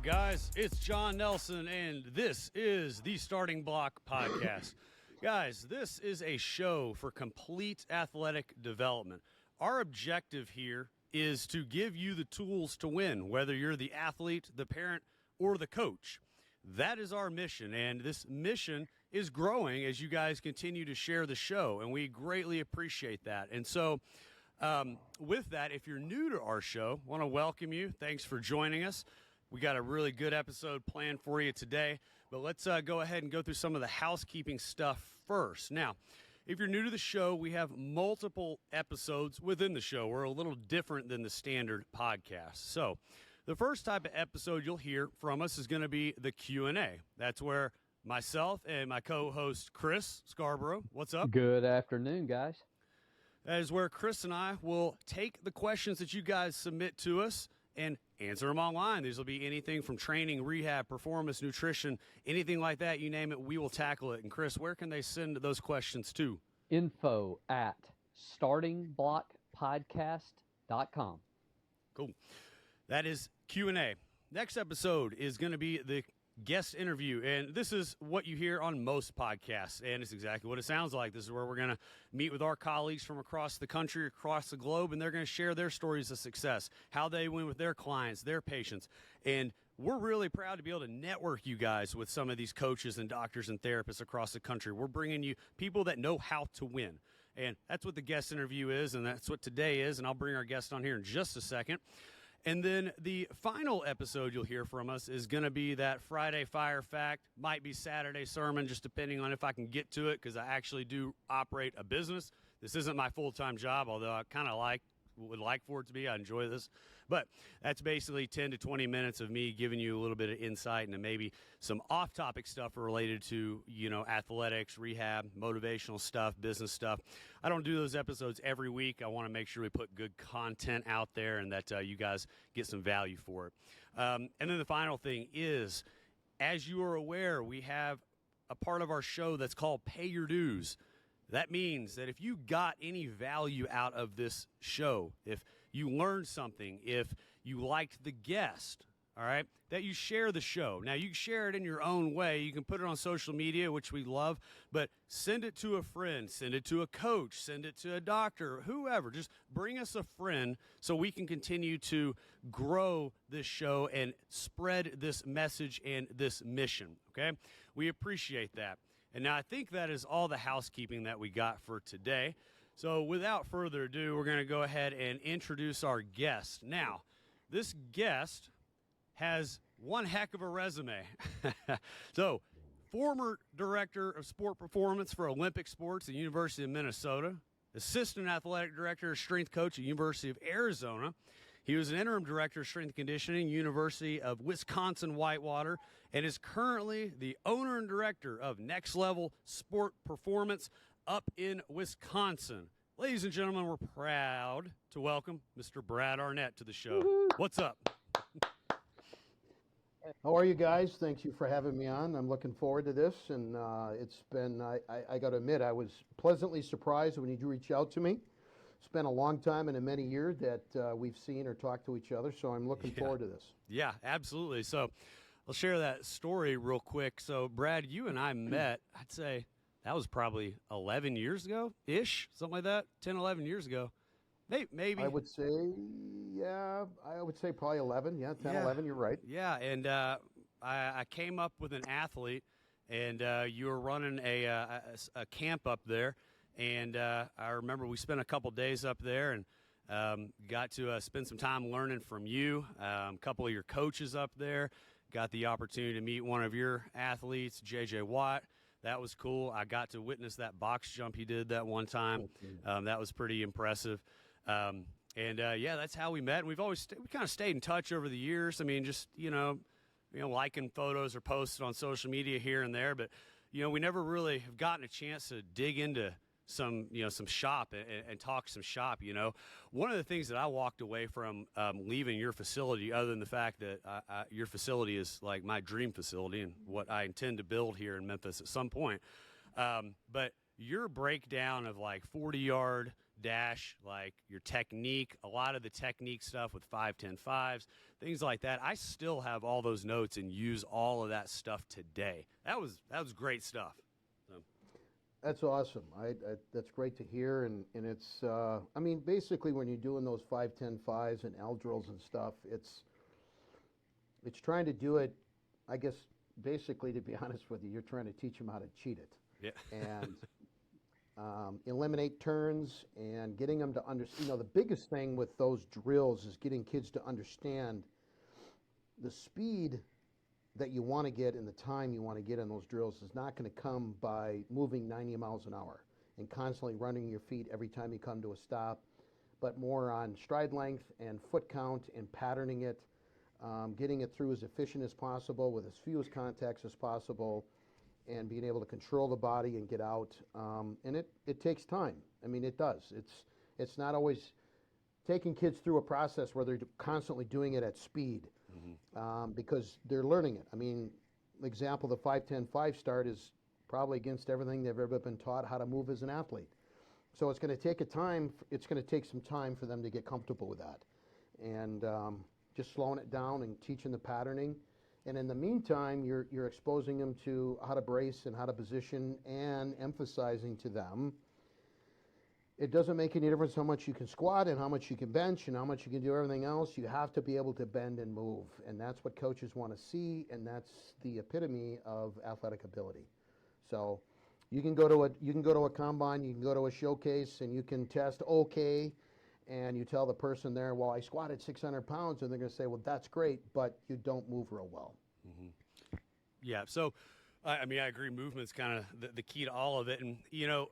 guys? It's John Nelson, and this is the Starting Block Podcast. Guys, this is a show for complete athletic development. Our objective here is to give you the tools to win, whether you're the athlete, the parent, or the coach. That is our mission, and this mission is growing as you guys continue to share the show, and we greatly appreciate that. And so with that, if you're new to our show, I want to welcome you. Thanks for joining us. We got a really good episode planned for you today, but let's go ahead and go through some of the housekeeping stuff first. Now, if you're new to the show, we have multiple episodes within the show. We're a little different than the standard podcast. So the first type of episode you'll hear from us is going to be the Q&A. That's where myself and my co-host Chris Scarborough, what's up? Good afternoon, guys. That is where Chris and I will take the questions that you guys submit to us and answer them online. These will be anything from training, rehab, performance, nutrition, anything like that. You name it, we will tackle it. And Chris, where can they send those questions to? info@startingblockpodcast.com. Cool. That is Q&A. Next episode is going to be the guest interview, and this is what you hear on most podcasts, and it's exactly what it sounds like. This is where we're going to meet with our colleagues from across the country, across the globe, and they're going to share their stories of success, how they win with their clients, their patients, and we're really proud to be able to network you guys with some of these coaches and doctors and therapists across the country. We're bringing you people that know how to win, and that's what the guest interview is, and that's what today is, and I'll bring our guest on here in just a second. And then the final episode you'll hear from us is going to be that Friday Fire Fact, might be Saturday sermon, just depending on if I can get to it, because I actually do operate a business. This isn't my full-time job, although I kind of would like for it to be. I enjoy this. But that's basically 10 to 20 minutes of me giving you a little bit of insight into maybe some off-topic stuff related to, athletics, rehab, motivational stuff, business stuff. I don't do those episodes every week. I want to make sure we put good content out there and that you guys get some value for it. And then the final thing is, as you are aware, we have a part of our show that's called Pay Your Dues. That means that if you got any value out of this show, if you learned something, if you liked the guest, all right, that you share the show. Now, you can share it in your own way. You can put it on social media, which we love, but send it to a friend, send it to a coach, send it to a doctor, whoever. Just bring us a friend so we can continue to grow this show and spread this message and this mission, okay? We appreciate that. And now I think that is all the housekeeping that we got for today. So without further ado, we're going to go ahead and introduce our guest. Now, this guest has one heck of a resume. So, former director of sport performance for Olympic sports at the University of Minnesota, assistant athletic director of strength coach at University of Arizona. He was an interim director of strength and conditioning, University of Wisconsin-Whitewater, and is currently the owner and director of Next Level Sport Performance up in Wisconsin. Ladies and gentlemen, we're proud to welcome Mr. Brad Arnett to the show. Woo-hoo. What's up? How are you guys? Thank you for having me on. I'm looking forward to this, and it's been, I got to admit, I was pleasantly surprised when you reached out to me. It's been a long time and a many years that we've seen or talked to each other, so I'm looking forward to this. Yeah, absolutely. So I'll share that story real quick. So, Brad, you and I met, I'd say that was probably 11 years ago-ish, something like that, 10, 11 years ago. Maybe. I would say, probably 11. Yeah, 10, 11, you're right. Yeah, and I came up with an athlete, and you were running a camp up there. And I remember we spent a couple days up there and got to spend some time learning from you, a couple of your coaches up there. Got the opportunity to meet one of your athletes, J.J. Watt. That was cool. I got to witness that box jump he did that one time. That was pretty impressive. That's how we met. And we kind of stayed in touch over the years. I mean, just, liking photos or posts on social media here and there. But, we never really have gotten a chance to dig into some shop and talk some shop. One of the things that I walked away from leaving your facility, other than the fact that your facility is like my dream facility and what I intend to build here in Memphis at some point. But your breakdown of like 40-yard dash, like your technique, a lot of the technique stuff with 5-10-5s, things like that. I still have all those notes and use all of that stuff today. That was great stuff. So. That's awesome. That's great to hear, and it's I mean, basically when you're doing those 5-10-5s and L drills and stuff, it's trying to do it. I guess basically, to be honest with you, you're trying to teach them how to cheat it. Yeah. And eliminate turns and getting them to understand. The biggest thing with those drills is getting kids to understand the speed that you want to get and the time you want to get in those drills is not going to come by moving 90 miles an hour and constantly running your feet every time you come to a stop, but more on stride length and foot count and patterning it, getting it through as efficient as possible with as few contacts as possible, and being able to control the body and get out. And it takes time. I mean, it does. It's not always taking kids through a process where they're constantly doing it at speed. Because they're learning it. I mean, example, the 5-10-5 start is probably against everything they've ever been taught how to move as an athlete. So it's going to take some time for them to get comfortable with that. And just slowing it down and teaching the patterning. And in the meantime, you're exposing them to how to brace and how to position and emphasizing to them it doesn't make any difference how much you can squat and how much you can bench and how much you can do everything else. You have to be able to bend and move, and that's what coaches want to see, and that's the epitome of athletic ability. So you can go to a combine, you can go to a showcase, and you can test okay, and you tell the person there, well, I squatted 600 pounds, and they're going to say, well, that's great, but you don't move real well. Mm-hmm. Yeah, so I mean, I agree. Movement's kind of the key to all of it, and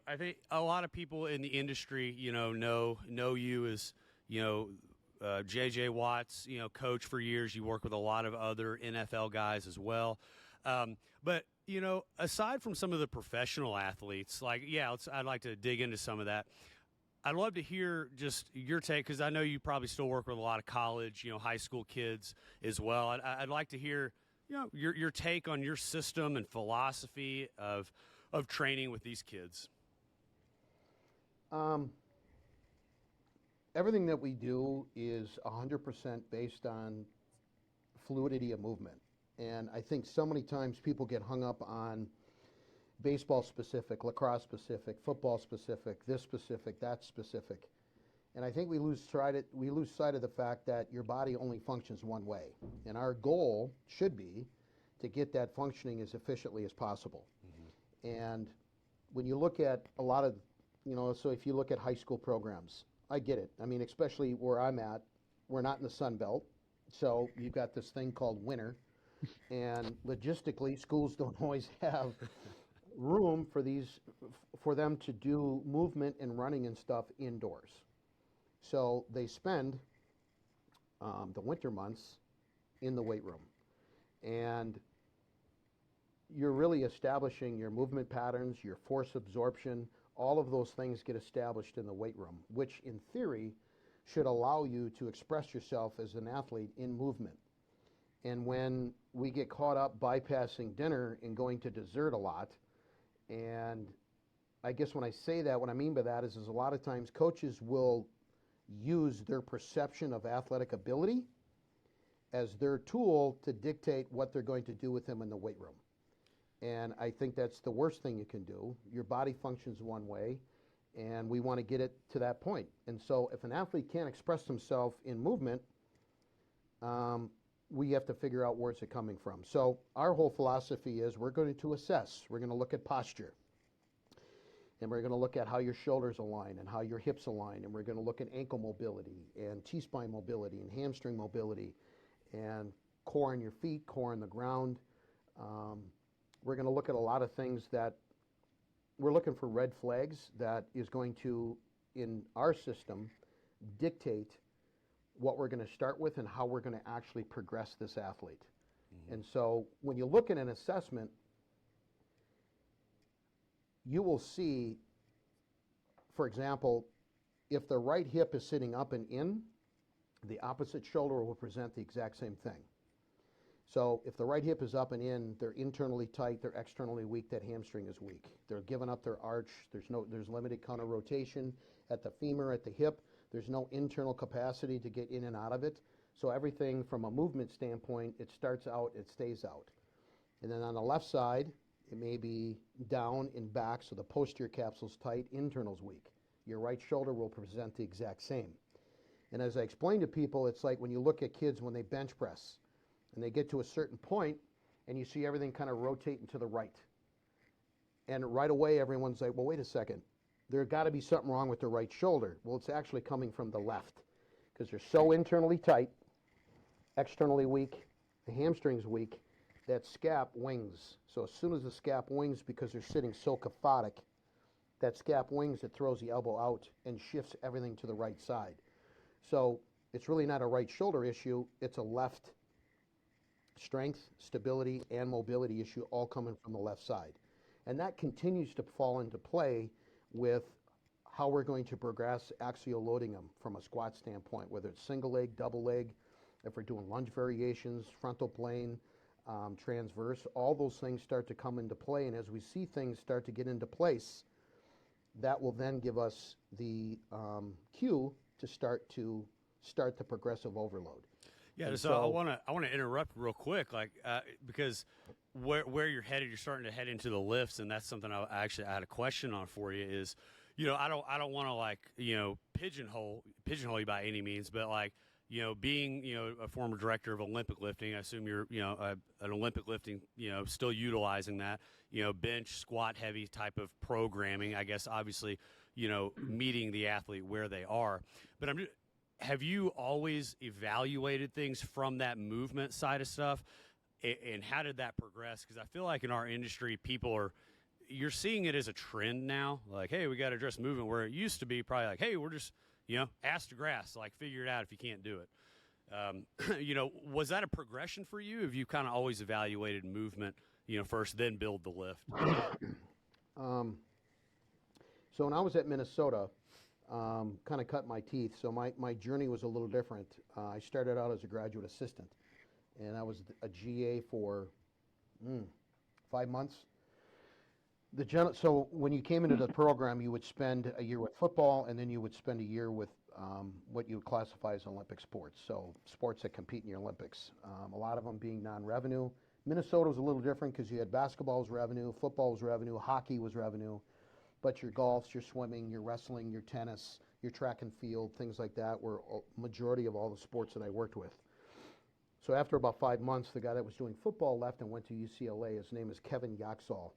I think a lot of people in the industry, know you as J.J. Watts, coach for years. You work with a lot of other NFL guys as well, but aside from some of the professional athletes, I'd like to dig into some of that. I'd love to hear just your take, because I know you probably still work with a lot of college, high school kids as well. I'd like to hear your take on your system and philosophy of training with these kids. Everything that we do is 100% based on fluidity of movement. And I think so many times people get hung up on baseball specific, lacrosse specific, football specific, this specific, that specific. And I think we lose sight of the fact that your body only functions one way. And our goal should be to get that functioning as efficiently as possible. Mm-hmm. And when you look at a lot of, so if you look at high school programs, I get it. I mean, especially where I'm at, we're not in the Sun Belt. So you've got this thing called winter. And logistically, schools don't always have room for them to do movement and running and stuff indoors. So they spend the winter months in the weight room. And you're really establishing your movement patterns, your force absorption, all of those things get established in the weight room, which in theory should allow you to express yourself as an athlete in movement. And when we get caught up bypassing dinner and going to dessert a lot, and I guess when I say that, what I mean by that is a lot of times coaches will use their perception of athletic ability as their tool to dictate what they're going to do with them in the weight room. And I think that's the worst thing you can do. Your body functions one way, and we want to get it to that point. And so if an athlete can't express himself in movement, we have to figure out where's it coming from. So our whole philosophy is we're going to assess. We're going to look at posture. And we're going to look at how your shoulders align and how your hips align. And we're going to look at ankle mobility and T-spine mobility and hamstring mobility and core in your feet, core in the ground. We're going to look at a lot of things that we're looking for red flags that is going to, in our system, dictate what we're going to start with and how we're going to actually progress this athlete. Mm-hmm. And so when you look at an assessment, you will see, for example, if the right hip is sitting up and in, the opposite shoulder will present the exact same thing. So if the right hip is up and in, they're internally tight, they're externally weak, that hamstring is weak. They're giving up their arch, there's limited counter rotation, at the femur, at the hip. There's no internal capacity to get in and out of it. So everything from a movement standpoint, it starts out, it stays out. And then on the left side, it may be down and back, so the posterior capsule's tight, internal's weak. Your right shoulder will present the exact same. And as I explain to people, it's like when you look at kids when they bench press, and they get to a certain point, and you see everything kind of rotating to the right. And right away, everyone's like, well, wait a second. There's got to be something wrong with the right shoulder. Well, it's actually coming from the left, because they're so internally tight, externally weak, the hamstring's weak, that scap wings. So as soon as the scap wings, because they're sitting so cathotic, that scap wings, it throws the elbow out and shifts everything to the right side. So it's really not a right shoulder issue, it's a left strength, stability, and mobility issue all coming from the left side. And that continues to fall into play with how we're going to progress axial loading them from a squat standpoint, whether it's single leg, double leg, if we're doing lunge variations, frontal plane, transverse, all those things start to come into play. And as we see things start to get into place, that will then give us the cue to start the progressive overload. Yeah, And so I want to interrupt real quick, because where you're headed, you're starting to head into the lifts, and that's something I had a question on for you. Is, I don't want to pigeonhole you by any means, but being a former director of Olympic lifting, I assume you're an Olympic lifting, still utilizing that, bench, squat heavy type of programming. I guess obviously, meeting the athlete where they are, but have you always evaluated things from that movement side of stuff? And how did that progress? Because I feel like in our industry, you're seeing it as a trend now. Like, hey, we got to address movement, where it used to be probably like, hey, we're just, ass to grass, figure it out if you can't do it. Was that a progression for you? Have you kind of always evaluated movement, first, then build the lift? So when I was at Minnesota, kind of cut my teeth. So my journey was a little different. I started out as a graduate assistant, and I was a GA for 5 months. So when you came into the program, you would spend a year with football, and then you would spend a year with what you would classify as Olympic sports, so sports that compete in your Olympics, a lot of them being non-revenue. Minnesota was a little different because you had basketball was revenue, football was revenue, hockey was revenue, but your golfs, your swimming, your wrestling, your tennis, your track and field, things like that were a majority of all the sports that I worked with. So after about 5 months, the guy that was doing football left and went to UCLA. His name is Kevin Yaxall.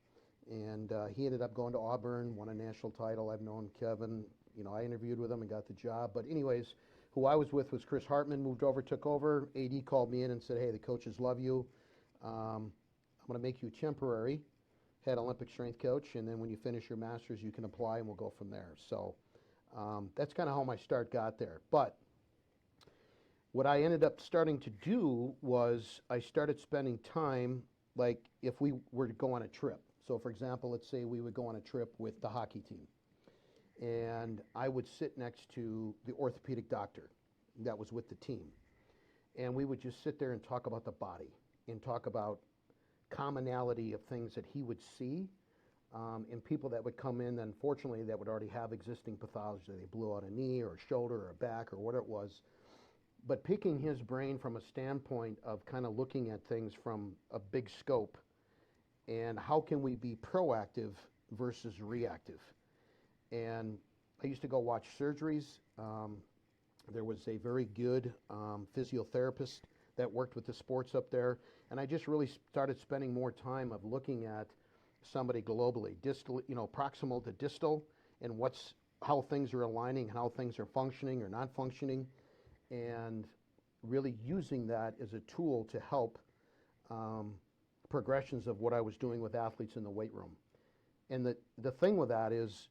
And he ended up going to Auburn, won a national title. I've known Kevin. I interviewed with him and got the job. But anyways, who I was with was Chris Hartman, moved over, took over. AD called me in and said, hey, the coaches love you. I'm going to make you temporary head Olympic strength coach. And then when you finish your master's, you can apply and we'll go from there. So that's kind of how my start got there. But what I ended up starting to do was I started spending time, like if we were to go on a trip. So for example, let's say we would go on a trip with the hockey team, and I would sit next to the orthopedic doctor that was with the team, and we would just sit there and talk about the body and talk about commonality of things that he would see in people that would come in, unfortunately, that would already have existing pathology. They blew out a knee or a shoulder or a back or whatever it was. But picking his brain from a standpoint of kind of looking at things from a big scope, and how can we be proactive versus reactive. And I used to go watch surgeries. There was a very good physiotherapist that worked with the sports up there, and I just really started spending more time of looking at somebody globally, distal, proximal to distal, and how things are aligning, how things are functioning or not functioning, and really using that as a tool to help progressions of what I was doing with athletes in the weight room. And the thing with that is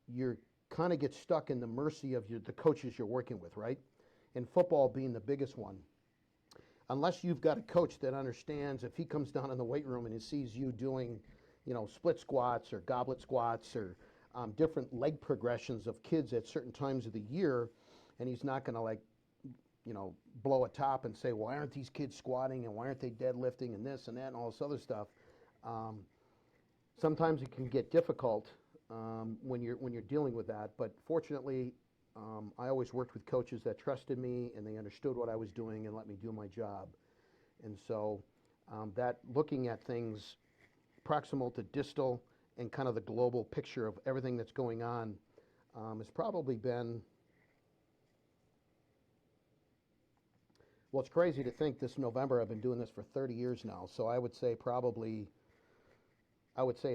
you kind of get stuck in the mercy of the coaches you're working with, right? And football being the biggest one. Unless you've got a coach that understands, if he comes down in the weight room and he sees you doing, split squats or goblet squats or different leg progressions of kids at certain times of the year, and he's not going to blow a top and say, why aren't these kids squatting and why aren't they deadlifting and this and that and all this other stuff. Sometimes it can get difficult when you're dealing with that. But fortunately, I always worked with coaches that trusted me and they understood what I was doing and let me do my job. And so that looking at things proximal to distal and kind of the global picture of everything that's going on has probably been, well, it's crazy to think this November I've been doing this for 30 years now. So I would say at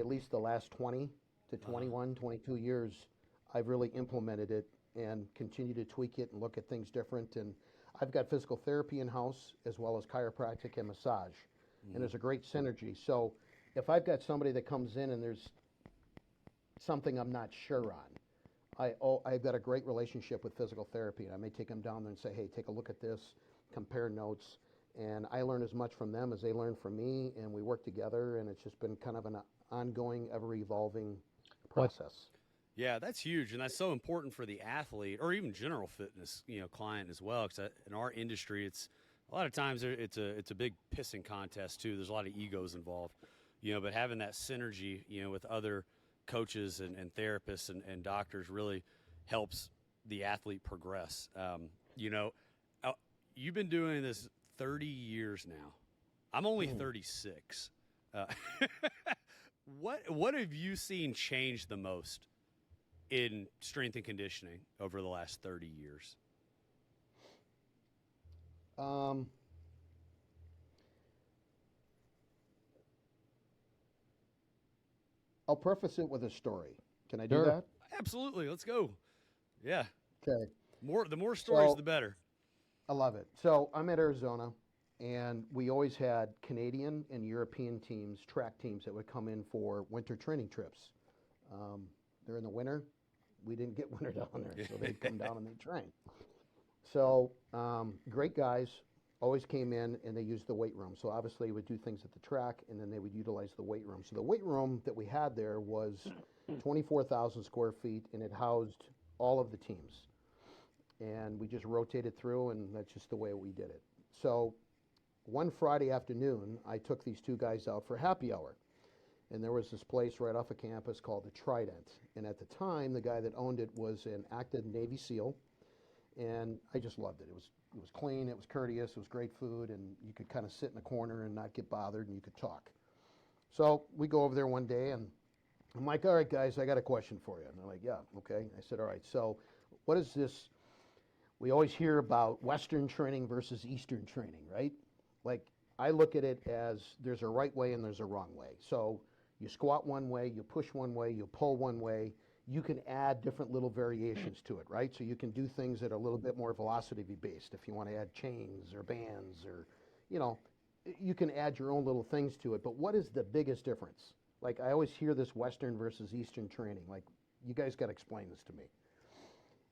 least the last 20 to 21, 22 years, I've really implemented it and continue to tweak it and look at things different. And I've got physical therapy in-house as well as chiropractic and massage. And there's a great synergy. So if I've got somebody that comes in and there's something I'm not sure on, I've got a great relationship with physical therapy. And I may take them down there and say, hey, take a look at this, compare notes. And I learn as much from them as they learn from me, and we work together, and it's just been kind of an ongoing, ever-evolving process. Yeah, that's huge, and that's so important for the athlete or even general fitness, client as well. Because in our industry, it's a lot of times it's a big pissing contest too. There's a lot of egos involved, but having that synergy, with other coaches and therapists and doctors really helps the athlete progress. You've been doing this 30 years now. I'm only 36. What have you seen change the most in strength and conditioning over the last 30 years? I'll preface it with a story. Can I do Sure. that? Absolutely. Let's go. Yeah. Okay. The more stories, So- the better. I love it. So I'm at Arizona, and we always had Canadian and European teams, track teams that would come in for winter training trips. During the winter, we didn't get winter down there, so they'd come down and they'd train. So great guys always came in and they used the weight room. So obviously we would do things at the track, and then they would utilize the weight room. So the weight room that we had there was 24,000 square feet, and it housed all of the teams. And we just rotated through, and that's just the way we did it. So one Friday afternoon, I took these two guys out for happy hour. And there was this place right off of campus called the Trident. And at the time, the guy that owned it was an active Navy SEAL. And I just loved it. It was clean, it was courteous, it was great food, and you could kind of sit in a corner and not get bothered, and you could talk. So we go over there one day, and I'm like, all right, guys, I got a question for you. And they're like, yeah, okay. I said, all right, so what is this? We always hear about Western training versus Eastern training, right? Like, I look at it as there's a right way and there's a wrong way. So you squat one way, you push one way, you pull one way. You can add different little variations to it, right? So you can do things that are a little bit more velocity-based. If you want to add chains or bands or, you can add your own little things to it. But what is the biggest difference? Like, I always hear this Western versus Eastern training. Like, you guys got to explain this to me.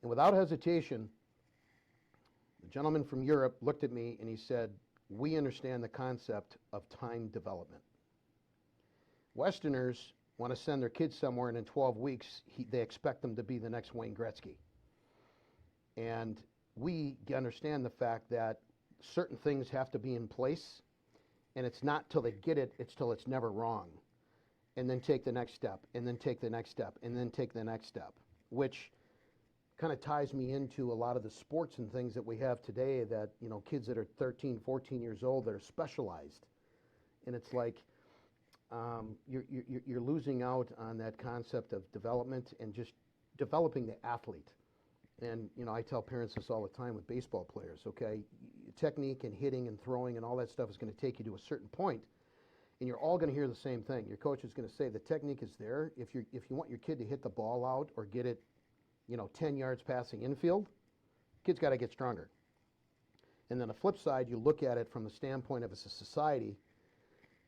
And without hesitation, the gentleman from Europe looked at me and he said, we understand the concept of time development. Westerners want to send their kids somewhere, and in 12 weeks, they expect them to be the next Wayne Gretzky. And we understand the fact that certain things have to be in place, and it's not till they get it, it's till it's never wrong. And then take the next step, and then take the next step, and then take the next step, which kind of ties me into a lot of the sports and things that we have today that, kids that are 13, 14 years old that are specialized. And it's like you're losing out on that concept of development and just developing the athlete. And, I tell parents this all the time with baseball players, okay? Technique and hitting and throwing and all that stuff is going to take you to a certain point, and you're all going to hear the same thing. Your coach is going to say the technique is there. If you want your kid to hit the ball out or get it 10 yards passing infield, kid's got to get stronger. And then the flip side, you look at it from the standpoint of as a society,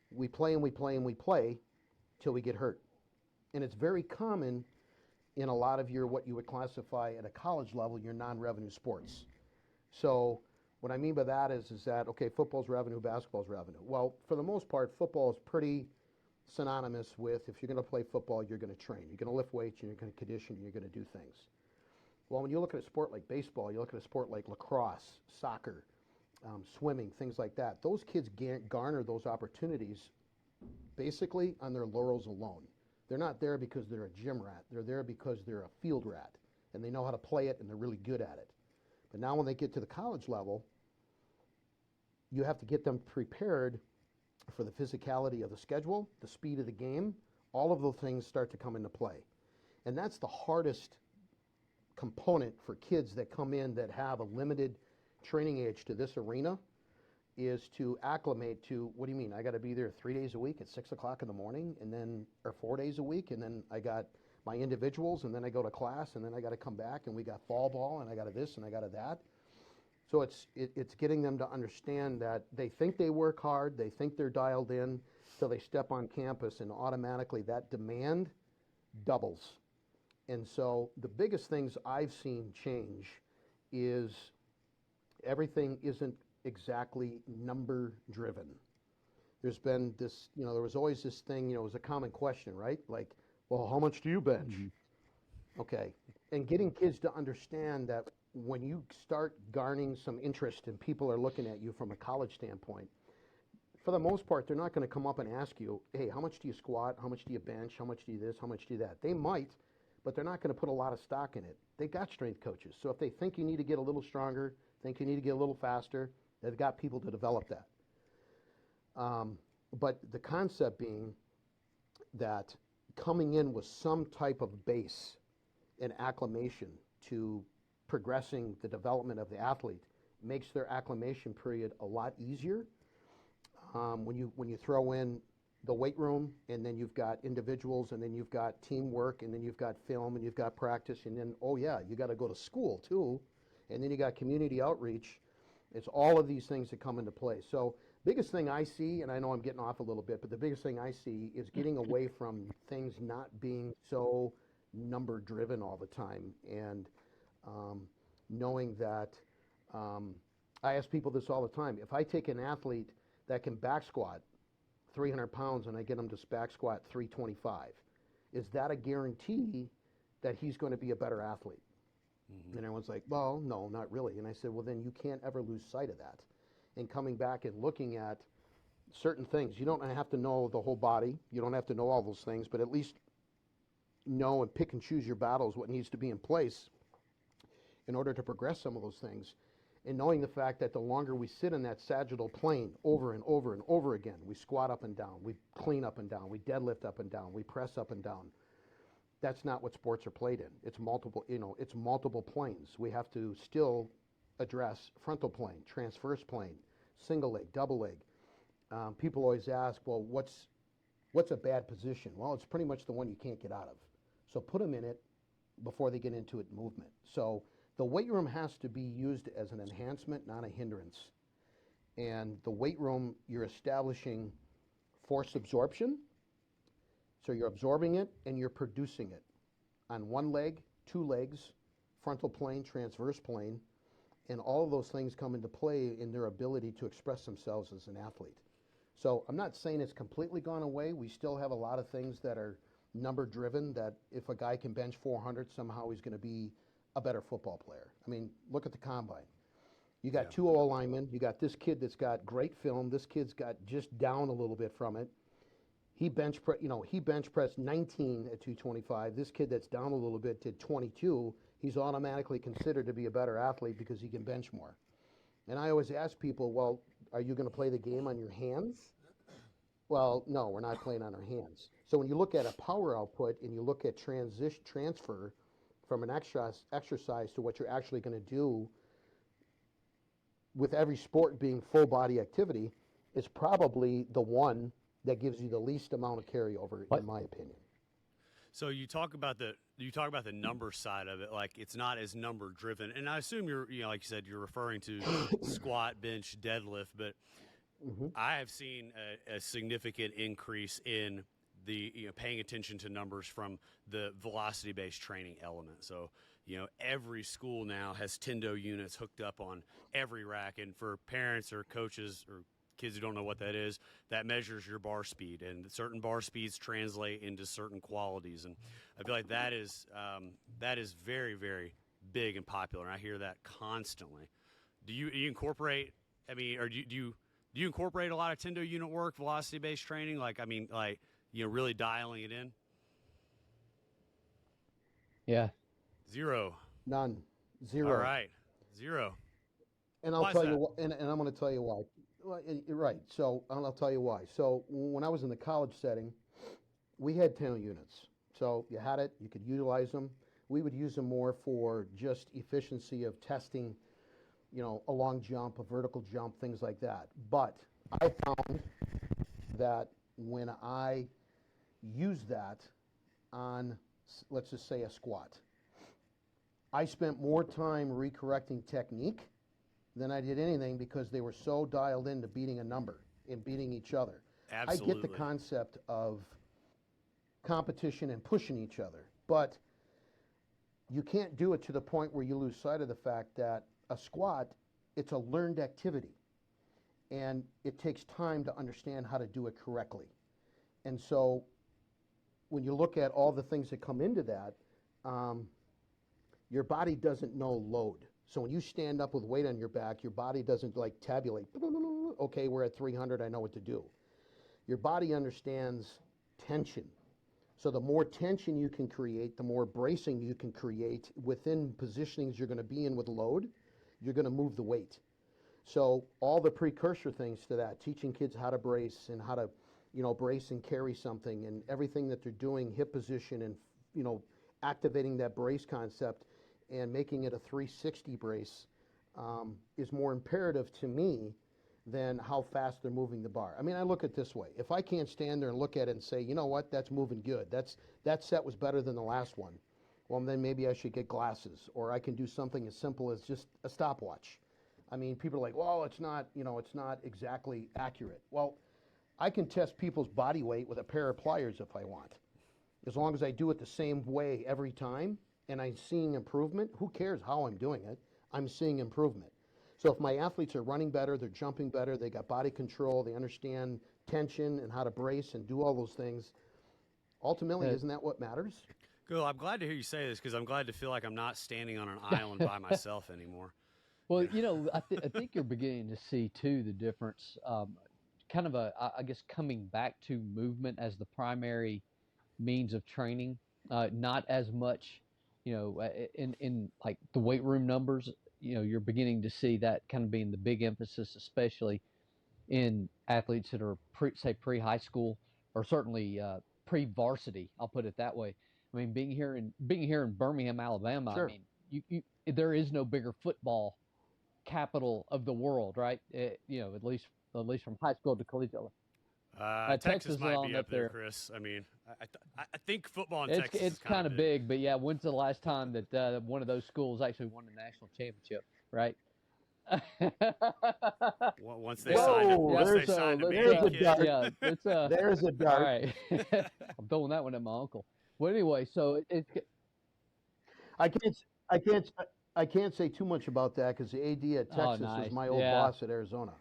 we play and we play and we play till we get hurt. And it's very common in a lot of your, what you would classify at a college level, your non-revenue sports. So what I mean by that is that, okay, football's revenue, basketball's revenue. Well, for the most part, football is pretty synonymous with, if you're going to play football, you're going to train. You're going to lift weights, and you're going to condition, and you're going to do things. Well, when you look at a sport like baseball, you look at a sport like lacrosse, soccer, swimming, things like that, those kids garner those opportunities basically on their laurels alone. They're not there because they're a gym rat. They're there because they're a field rat, and they know how to play it, and they're really good at it. But now when they get to the college level, you have to get them prepared for the physicality of the schedule, the speed of the game. All of those things start to come into play. And that's the hardest component for kids that come in that have a limited training age to this arena, is to acclimate to, what do you mean? I got to be there 3 days a week at 6 o'clock in the morning, and then, or 4 days a week, and then I got my individuals, and then I go to class, and then I got to come back, and we got fall ball, and I got to this, and I got to that. So it's getting them to understand that they think they work hard, they think they're dialed in, till they step on campus, and automatically that demand doubles. And so the biggest things I've seen change is everything isn't exactly number driven. There's been this, there was always this thing, it was a common question, right? Like, well, how much do you bench? Mm-hmm. Okay. And getting kids to understand that when you start garnering some interest and people are looking at you from a college standpoint, for the most part, they're not going to come up and ask you, hey, how much do you squat? How much do you bench? How much do you this? How much do you that? They might, but they're not going to put a lot of stock in it. They got strength coaches. So if they think you need to get a little stronger, think you need to get a little faster, they've got people to develop that. But the concept being that coming in with some type of base and acclimation to progressing the development of the athlete makes their acclimation period a lot easier. When you throw in the weight room, and then you've got individuals, and then you've got teamwork, and then you've got film, and you've got practice, and then, oh yeah, you got to go to school too, and then you got community outreach. It's all of these things that come into play. So biggest thing I see, and I know I'm getting off a little bit, but the biggest thing I see is getting away from things not being so number driven all the time, and knowing that, I ask people this all the time. If I take an athlete that can back squat 300 pounds and I get him to back squat 325, is that a guarantee that he's going to be a better athlete? Mm-hmm. And everyone's like, well, no, not really. And I said, well, then you can't ever lose sight of that. And coming back and looking at certain things, you don't have to know the whole body. You don't have to know all those things, but at least know and pick and choose your battles, what needs to be in place in order to progress some of those things. And knowing the fact that the longer we sit in that sagittal plane over and over and over again, we squat up and down, we clean up and down, we deadlift up and down, we press up and down. That's not what sports are played in. It's multiple, it's multiple planes. We have to still address frontal plane, transverse plane, single leg, double leg. People always ask, well, what's a bad position? Well, it's pretty much the one you can't get out of. So put them in it before they get into it movement. So the weight room has to be used as an enhancement, not a hindrance. And the weight room, you're establishing force absorption. So you're absorbing it and you're producing it on one leg, two legs, frontal plane, transverse plane, and all of those things come into play in their ability to express themselves as an athlete. So I'm not saying it's completely gone away. We still have a lot of things that are number driven, that if a guy can bench 400, somehow he's going to be a better football player. I mean, look at the combine. You got two O linemen. You got this kid that's got great film. This kid's got just down a little bit from it. He bench pressed 19 at 225. This kid that's down a little bit did 22. He's automatically considered to be a better athlete because he can bench more. And I always ask people, well, are you going to play the game on your hands? Well, no, we're not playing on our hands. So when you look at a power output and you look at transfer from an exercise to what you're actually going to do, with every sport being full body activity, is probably the one that gives you the least amount of carryover, in my opinion. So you talk about the number side of it, like it's not as number driven, and I assume you're, like you said, you're referring to squat, bench, deadlift, but mm-hmm. I have seen a significant increase in the paying attention to numbers from the velocity-based training element. So every school now has Tendo units hooked up on every rack, and for parents or coaches or kids who don't know what that is, that measures your bar speed, and certain bar speeds translate into certain qualities. And I feel like that is very, very big and popular, and I hear that constantly. Do you incorporate? I mean, or do you incorporate a lot of Tendo unit work, velocity-based training? Really dialing it in? Yeah. Zero. None. All Zero. right. Zero. And Why I'll is tell you that? what, and I'm going to tell you why. Well, you're right. So, and I'll tell you why. So, when I was in the college setting, we had tail units. So, you had it, you could utilize them. We would use them more for just efficiency of testing, a long jump, a vertical jump, things like that. But I found that when I use that on, let's just say, a squat, I spent more time recorrecting technique than I did anything because they were so dialed into beating a number and beating each other. I get the Absolutely. concept of competition and pushing each other, but you can't do it to the point where you lose sight of the fact that a squat, it's a learned activity, and it takes time to understand how to do it correctly. And so when you look at all the things that come into that, um, your body doesn't know load. So when you stand up with weight on your back, your body doesn't like tabulate. Okay, we're at 300, I know what to do. Your body understands tension. So the more tension you can create, the more bracing you can create within positionings you're going to be in with load, you're going to move the weight. So all the precursor things to that, teaching kids how to brace and how to, brace and carry something, and everything that they're doing, hip position and, activating that brace concept and making it a 360 brace, is more imperative to me than how fast they're moving the bar. I mean, I look at it this way. If I can't stand there and look at it and say, you know what, that's moving good. That set was better than the last one. Well, then maybe I should get glasses, or I can do something as simple as just a stopwatch. I mean, people are like, well, it's not exactly accurate. Well, I can test people's body weight with a pair of pliers if I want. As long as I do it the same way every time and I'm seeing improvement, who cares how I'm doing it? I'm seeing improvement. So if my athletes are running better, they're jumping better, they got body control, they understand tension and how to brace and do all those things, ultimately, isn't that what matters? Cool. I'm glad to hear you say this because I'm glad to feel like I'm not standing on an island by myself anymore. Well, I think you're beginning to see too the difference, kind of I guess coming back to movement as the primary means of training, not as much, in like the weight room numbers. You're beginning to see that kind of being the big emphasis, especially in athletes that are say pre-high school or certainly pre-varsity. I'll put it that way. I mean, being here in Birmingham, Alabama. I Sure. mean, there is no bigger football capital of the world, right? At least from high school to collegiate. Texas Texas is might on be up up there, there. Chris. I mean, I think football in It's Texas is it's kind kind of of big. big, but yeah, when's the last time that one of those schools actually won the national championship, right? Once they Yeah, signed it, Whoa, yeah. once they So signed a let's there's a big kid. dart. yeah, let's There's a all dart. right. I'm throwing that one at my uncle. Well, anyway, so I can't, I can't, I can't say too much about that because the AD at oh Texas was nice, my old yeah. boss at Arizona.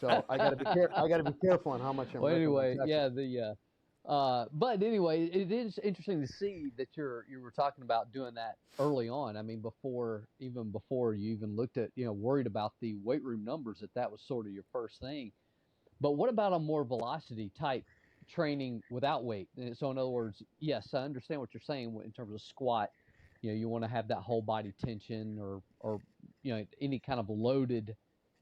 So I got to be I got to be careful on how much I'm Well, ripping on anyway, Texas. yeah, but anyway, it is interesting to see that you were talking about doing that early on. I mean, before you even looked at, worried about the weight room numbers, that was sort of your first thing. But what about a more velocity type training without weight? So in other words, yes, I understand what you're saying in terms of squat. You want to have that whole body tension or any kind of loaded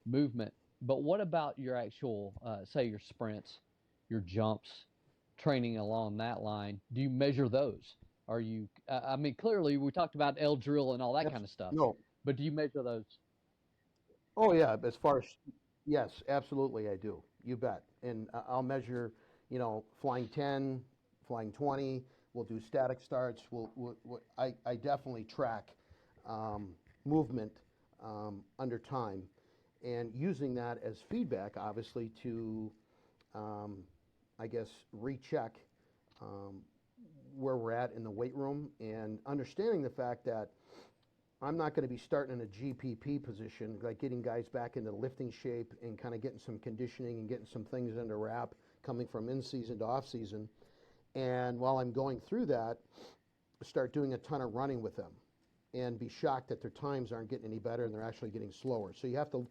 movement. But what about your actual, say, your sprints, your jumps, training along that line? Do you measure those? Are you? I mean, clearly we talked about L drill and all that kind of stuff, No. but do you measure those? Oh yeah. As far as yes, absolutely I do. You bet. And I'll measure, flying 10, flying 20. We'll do static starts. I definitely track movement under time, and using that as feedback, obviously, to I guess recheck um, where we're at in the weight room, and understanding the fact that I'm not going to be starting in a GPP position, like getting guys back into lifting shape and kind of getting some conditioning and getting some things under wrap coming from in season to off season. And while I'm going through that, start doing a ton of running with them and be shocked that their times aren't getting any better and they're actually getting slower. So you have to,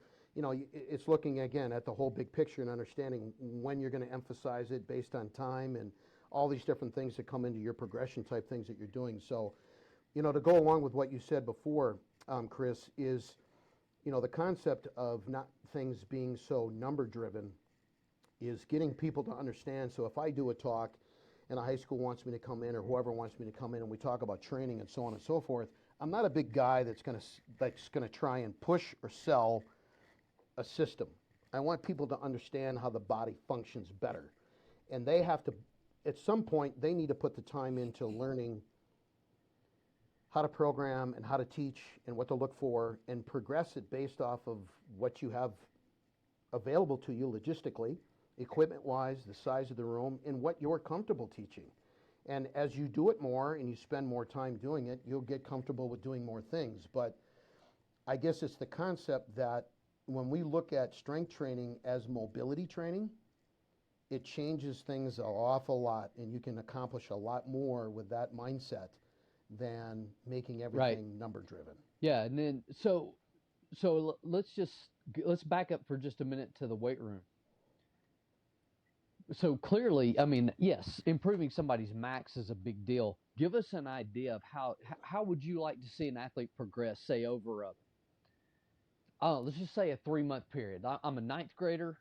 it's looking again at the whole big picture and understanding when you're going to emphasize it based on time and all these different things that come into your progression type things that you're doing. So To go along with what you said before, Chris, is, the concept of not things being so number driven is getting people to understand. So if I do a talk and a high school wants me to come in, or whoever wants me to come in, and we talk about training and so on and so forth, I'm not a big guy that's going to try and push or sell a system. I want people to understand how the body functions better. And they have to, at some point, they need to put the time into learning how to program and how to teach and what to look for, and progress it based off of what you have available to you logistically, equipment-wise, the size of the room, and what you're comfortable teaching. And as you do it more and you spend more time doing it, you'll get comfortable with doing more things. But I guess it's the concept that when we look at strength training as mobility training, it changes things an awful lot, and you can accomplish a lot more with that mindset than making everything number driven. Yeah, and then let's back up for just a minute to the weight room. So clearly, I mean, yes, improving somebody's max is a big deal. Give us an idea of how would you like to see an athlete progress, say over let's just say a 3-month period. I'm a 9th grader.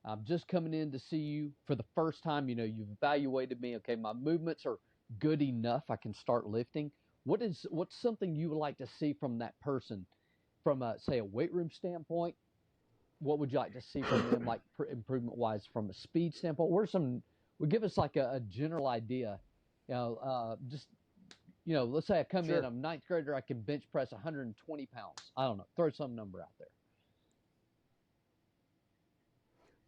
I'm just coming in to see you for the first time. You've evaluated me. Okay, my movements are good enough. I can start lifting. What's something you would like to see from that person, from say a weight room standpoint? What would you like to see from them, like improvement wise, from a speed standpoint? Give us like a general idea. Let's say I come Sure. in, I'm 9th grader, I can bench press 120 pounds. I don't know, throw some number out there.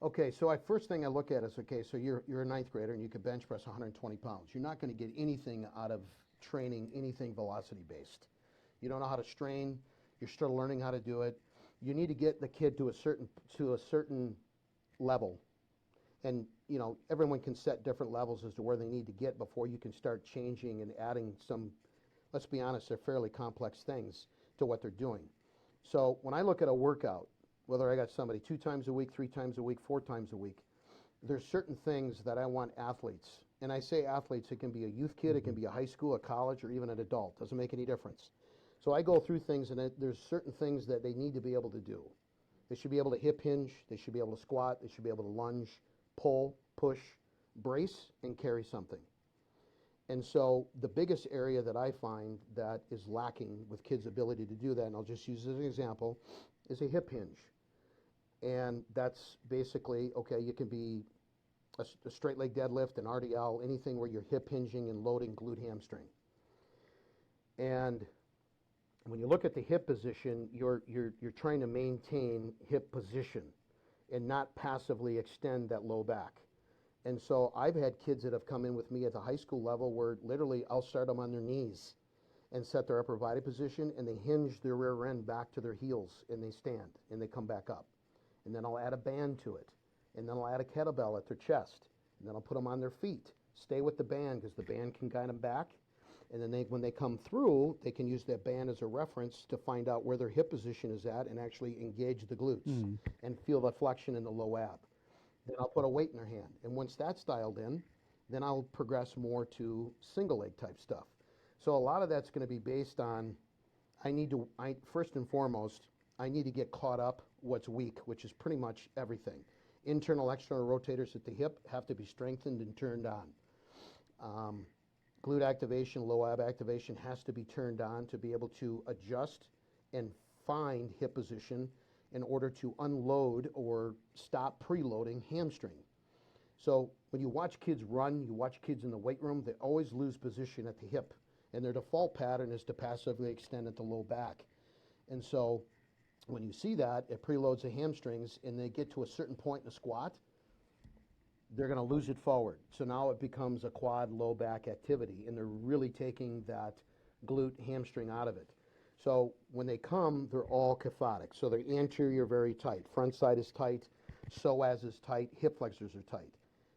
Okay, so first thing I look at is, okay, so you're a 9th grader and you can bench press 120 pounds. You're not going to get anything out of training anything velocity based. You don't know how to strain. You're still learning how to do it. You need to get the kid to a certain level, and everyone can set different levels as to where they need to get before you can start changing and adding some, let's be honest, they're fairly complex things to what they're doing. So when I look at a workout, whether I got somebody 2 times a week, 3 times a week, 4 times a week, there's certain things that I want athletes, and I say athletes, it can be a youth kid, it can be a high school, a college, or even an adult, doesn't make any difference. So I go through things, and there's certain things that they need to be able to do. They should be able to hip hinge, they should be able to squat, they should be able to lunge, pull, push, brace, and carry something. And so the biggest area that I find that is lacking with kids' ability to do that, and I'll just use as an example, is a hip hinge. And that's basically, okay, you can be a straight leg deadlift, an RDL, anything where you're hip hinging and loading glute hamstring. And when you look at the hip position, you're trying to maintain hip position and not passively extend that low back. And so I've had kids that have come in with me at the high school level where literally I'll start them on their knees and set their upper body position, and they hinge their rear end back to their heels, and they stand and they come back up. And then I'll add a band to it, and then I'll add a kettlebell at their chest, and then I'll put them on their feet. Stay with the band because the band can guide them back. And then when they come through, they can use that band as a reference to find out where their hip position is at and actually engage the glutes and feel the flexion in the low ab. Then I'll put a weight in their hand. And once that's dialed in, then I'll progress more to single leg type stuff. So a lot of that's going to be based on, first and foremost, I need to get caught up what's weak, which is pretty much everything. Internal, external rotators at the hip have to be strengthened and turned on. Glute activation, low ab activation has to be turned on to be able to adjust and find hip position in order to unload or stop preloading hamstring. So when you watch kids run, you watch kids in the weight room, they always lose position at the hip. And their default pattern is to passively extend at the low back. And so when you see that, it preloads the hamstrings and they get to a certain point in a squat, they're going to lose it forward. So now it becomes a quad low back activity, and they're really taking that glute hamstring out of it. So when they come, they're all kyphotic. So their anterior very tight, front side is tight, psoas is tight, hip flexors are tight.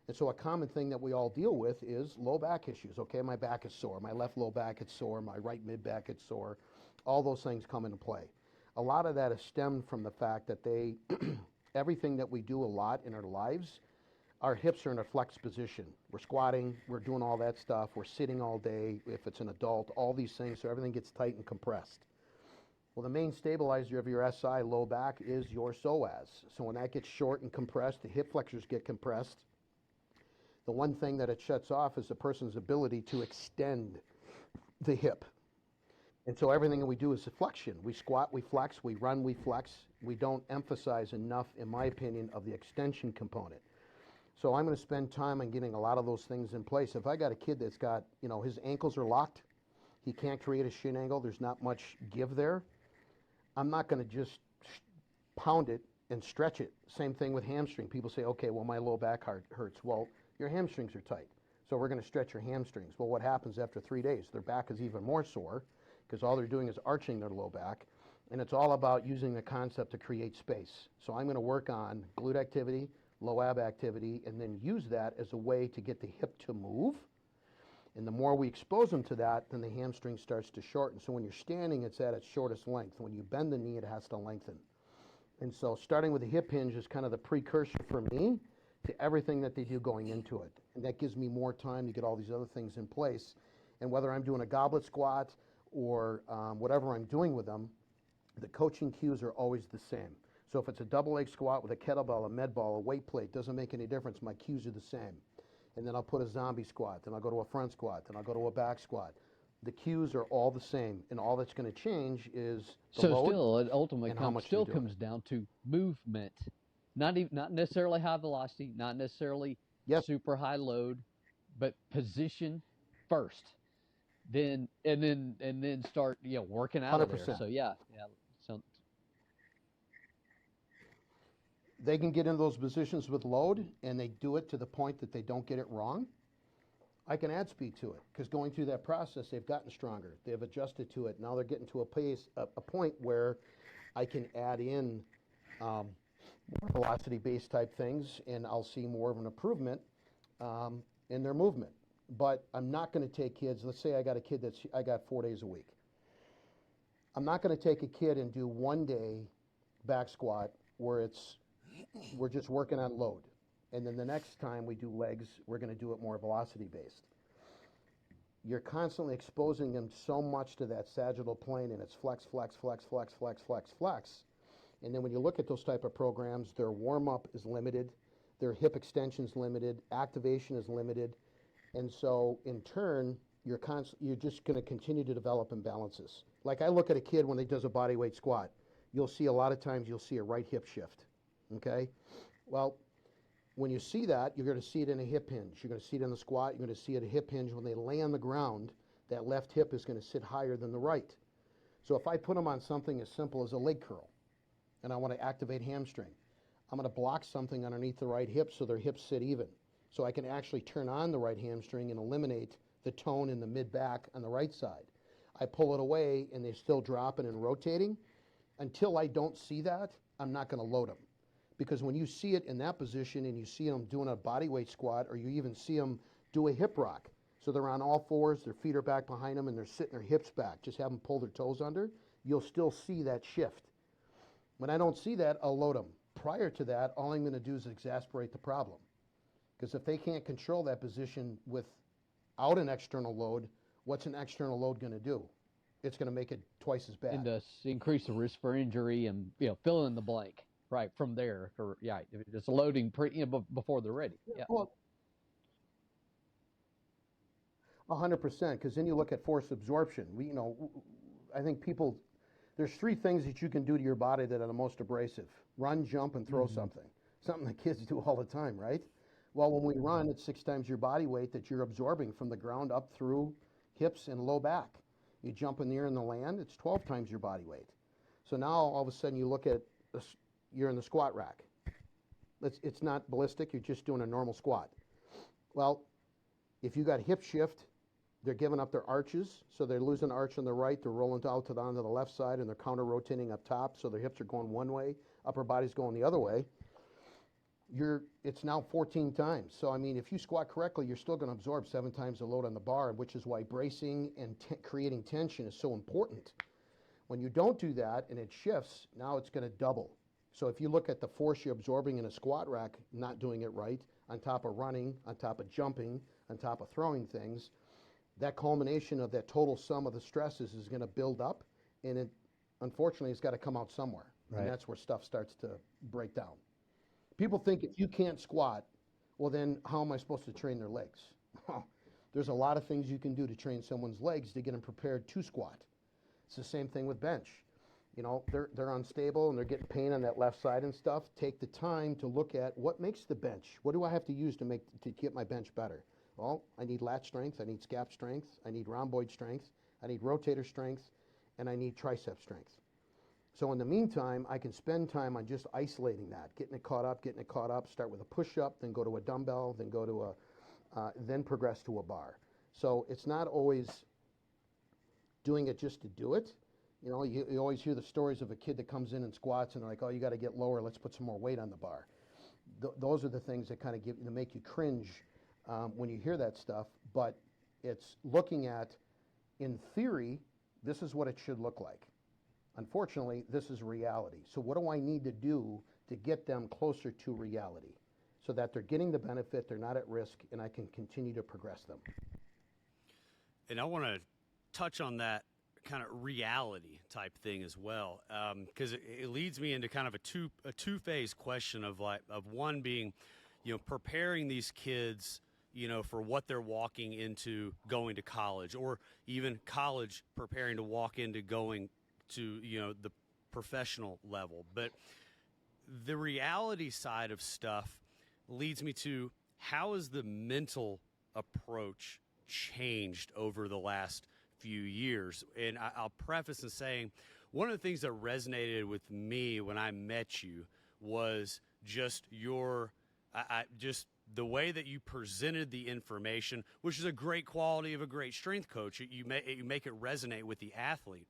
And so a common thing that we all deal with is low back issues. Okay, my back is sore, my left low back is sore, my right mid back is sore. All those things come into play. A lot of that is stemmed from the fact that everything that we do a lot in our lives, our hips are in a flex position. We're squatting, we're doing all that stuff, we're sitting all day, if it's an adult, all these things, so everything gets tight and compressed. Well, the main stabilizer of your SI low back is your psoas. So when that gets short and compressed, the hip flexors get compressed. The one thing that it shuts off is the person's ability to extend the hip. And so everything that we do is a flexion. We squat, we flex, we run, we flex. We don't emphasize enough, in my opinion, of the extension component. So I'm going to spend time on getting a lot of those things in place. If I got a kid that's got, his ankles are locked, he can't create a shin angle, there's not much give there, I'm not going to just pound it and stretch it. Same thing with hamstring. People say, okay, well, my low back hurts. Well, your hamstrings are tight, so we're going to stretch your hamstrings. Well, what happens after 3 days? Their back is even more sore because all they're doing is arching their low back, and it's all about using the concept to create space. So I'm going to work on glute activity, low ab activity, and then use that as a way to get the hip to move. And the more we expose them to that, then the hamstring starts to shorten. So when you're standing, it's at its shortest length. When you bend the knee, it has to lengthen. And so starting with the hip hinge is kind of the precursor for me to everything that they do going into it. And that gives me more time to get all these other things in place. And whether I'm doing a goblet squat or whatever I'm doing with them, the coaching cues are always the same. So if it's a double leg squat with a kettlebell, a med ball, a weight plate, doesn't make any difference. My cues are the same. And then I'll put a zombie squat, then I'll go to a front squat, then I'll go to a back squat. The cues are all the same, and all that's going to change is the load. So still, it ultimately and how much still you're doing comes it. down to movement, not necessarily high velocity, not necessarily Yes. super high load, but position first, then start working out of there. 100%. So yeah. So They can get into those positions with load, and they do it to the point that they don't get it wrong. I can add speed to it, because going through that process, they've gotten stronger. They've adjusted to it. Now they're getting to a point where I can add in more velocity-based type things, and I'll see more of an improvement in their movement. But I'm not going to take kids, let's say I got a kid I got 4 days a week. I'm not going to take a kid and do 1 day back squat where we're just working on load. And then the next time we do legs, we're going to do it more velocity-based. You're constantly exposing them so much to that sagittal plane, and it's flex, flex, flex, flex, flex, flex, flex. And then when you look at those type of programs, their warm-up is limited, their hip extension is limited, activation is limited. And so, in turn, you're just going to continue to develop imbalances. Like I look at a kid when he does a body weight squat, you'll see a lot of times you'll see a right hip shift. Okay? Well, when you see that, you're going to see it in a hip hinge. You're going to see it in the squat. You're going to see it in a hip hinge. When they lay on the ground, that left hip is going to sit higher than the right. So if I put them on something as simple as a leg curl, and I want to activate hamstring, I'm going to block something underneath the right hip so their hips sit even. So I can actually turn on the right hamstring and eliminate the tone in the mid-back on the right side. I pull it away, and they're still dropping and rotating. Until I don't see that, I'm not going to load them. Because when you see it in that position and you see them doing a body weight squat, or you even see them do a hip rock, so they're on all fours, their feet are back behind them, and they're sitting their hips back, just have them pull their toes under, you'll still see that shift. When I don't see that, I'll load them. Prior to that, all I'm going to do is exasperate the problem. Because if they can't control that position without an external load, what's an external load going to do? It's going to make it twice as bad. and increase the risk for injury, and fill in the blank. Right from there, or it's loading before they're ready. Yeah. Well, 100%, because then you look at force absorption. I think there's 3 things that you can do to your body that are the most abrasive: run, jump, and throw something. Something that kids do all the time, right? Well, when we run, it's 6 times your body weight that you're absorbing from the ground up through hips and low back. You jump in the air and the land, it's 12 times your body weight. So now all of a sudden you look at you're in the squat rack. It's not ballistic, you're just doing a normal squat. Well, if you got hip shift, they're giving up their arches, so they're losing arch on the right, they're rolling out onto the left side, and they're counter-rotating up top, so their hips are going one way, upper body's going the other way. It's now 14 times. So, if you squat correctly, you're still going to absorb 7 times the load on the bar, which is why bracing and creating tension is so important. When you don't do that and it shifts, now it's going to double. So if you look at the force you're absorbing in a squat rack, not doing it right, on top of running, on top of jumping, on top of throwing things, that culmination of that total sum of the stresses is going to build up, and it, unfortunately, it's got to come out somewhere. Right. And that's where stuff starts to break down. People think if you can't squat, well, then how am I supposed to train their legs? Well, there's a lot of things you can do to train someone's legs to get them prepared to squat. It's the same thing with bench. You know, they're unstable and they're getting pain on that left side and stuff. Take the time to look at what makes the bench. What do I have to use to get my bench better? Well, I need lat strength, I need scap strength, I need rhomboid strength, I need rotator strength, and I need tricep strength. So in the meantime, I can spend time on just isolating that, getting it caught up, start with a push-up, then go to a dumbbell, then go to then progress to a bar. So it's not always doing it just to do it. You know, you always hear the stories of a kid that comes in and squats and they're like, oh, you got to get lower, let's put some more weight on the bar. Those are the things that kind of make you cringe when you hear that stuff, but it's looking at, in theory, this is what it should look like. Unfortunately, this is reality. So what do I need to do to get them closer to reality so that they're getting the benefit, they're not at risk, and I can continue to progress them? And I want to touch on that kind of reality type thing as well, because it leads me into kind of a two-phase question of one being, you know, preparing these kids, you know, for what they're walking into going to college, or even college preparing to walk into going to, you know, the professional level. But the reality side of stuff leads me to, how has the mental approach changed over the last few years? And I'll preface in saying, one of the things that resonated with me when I met you was just just the way that you presented the information, which is a great quality of a great strength coach. You make it resonate with the athlete.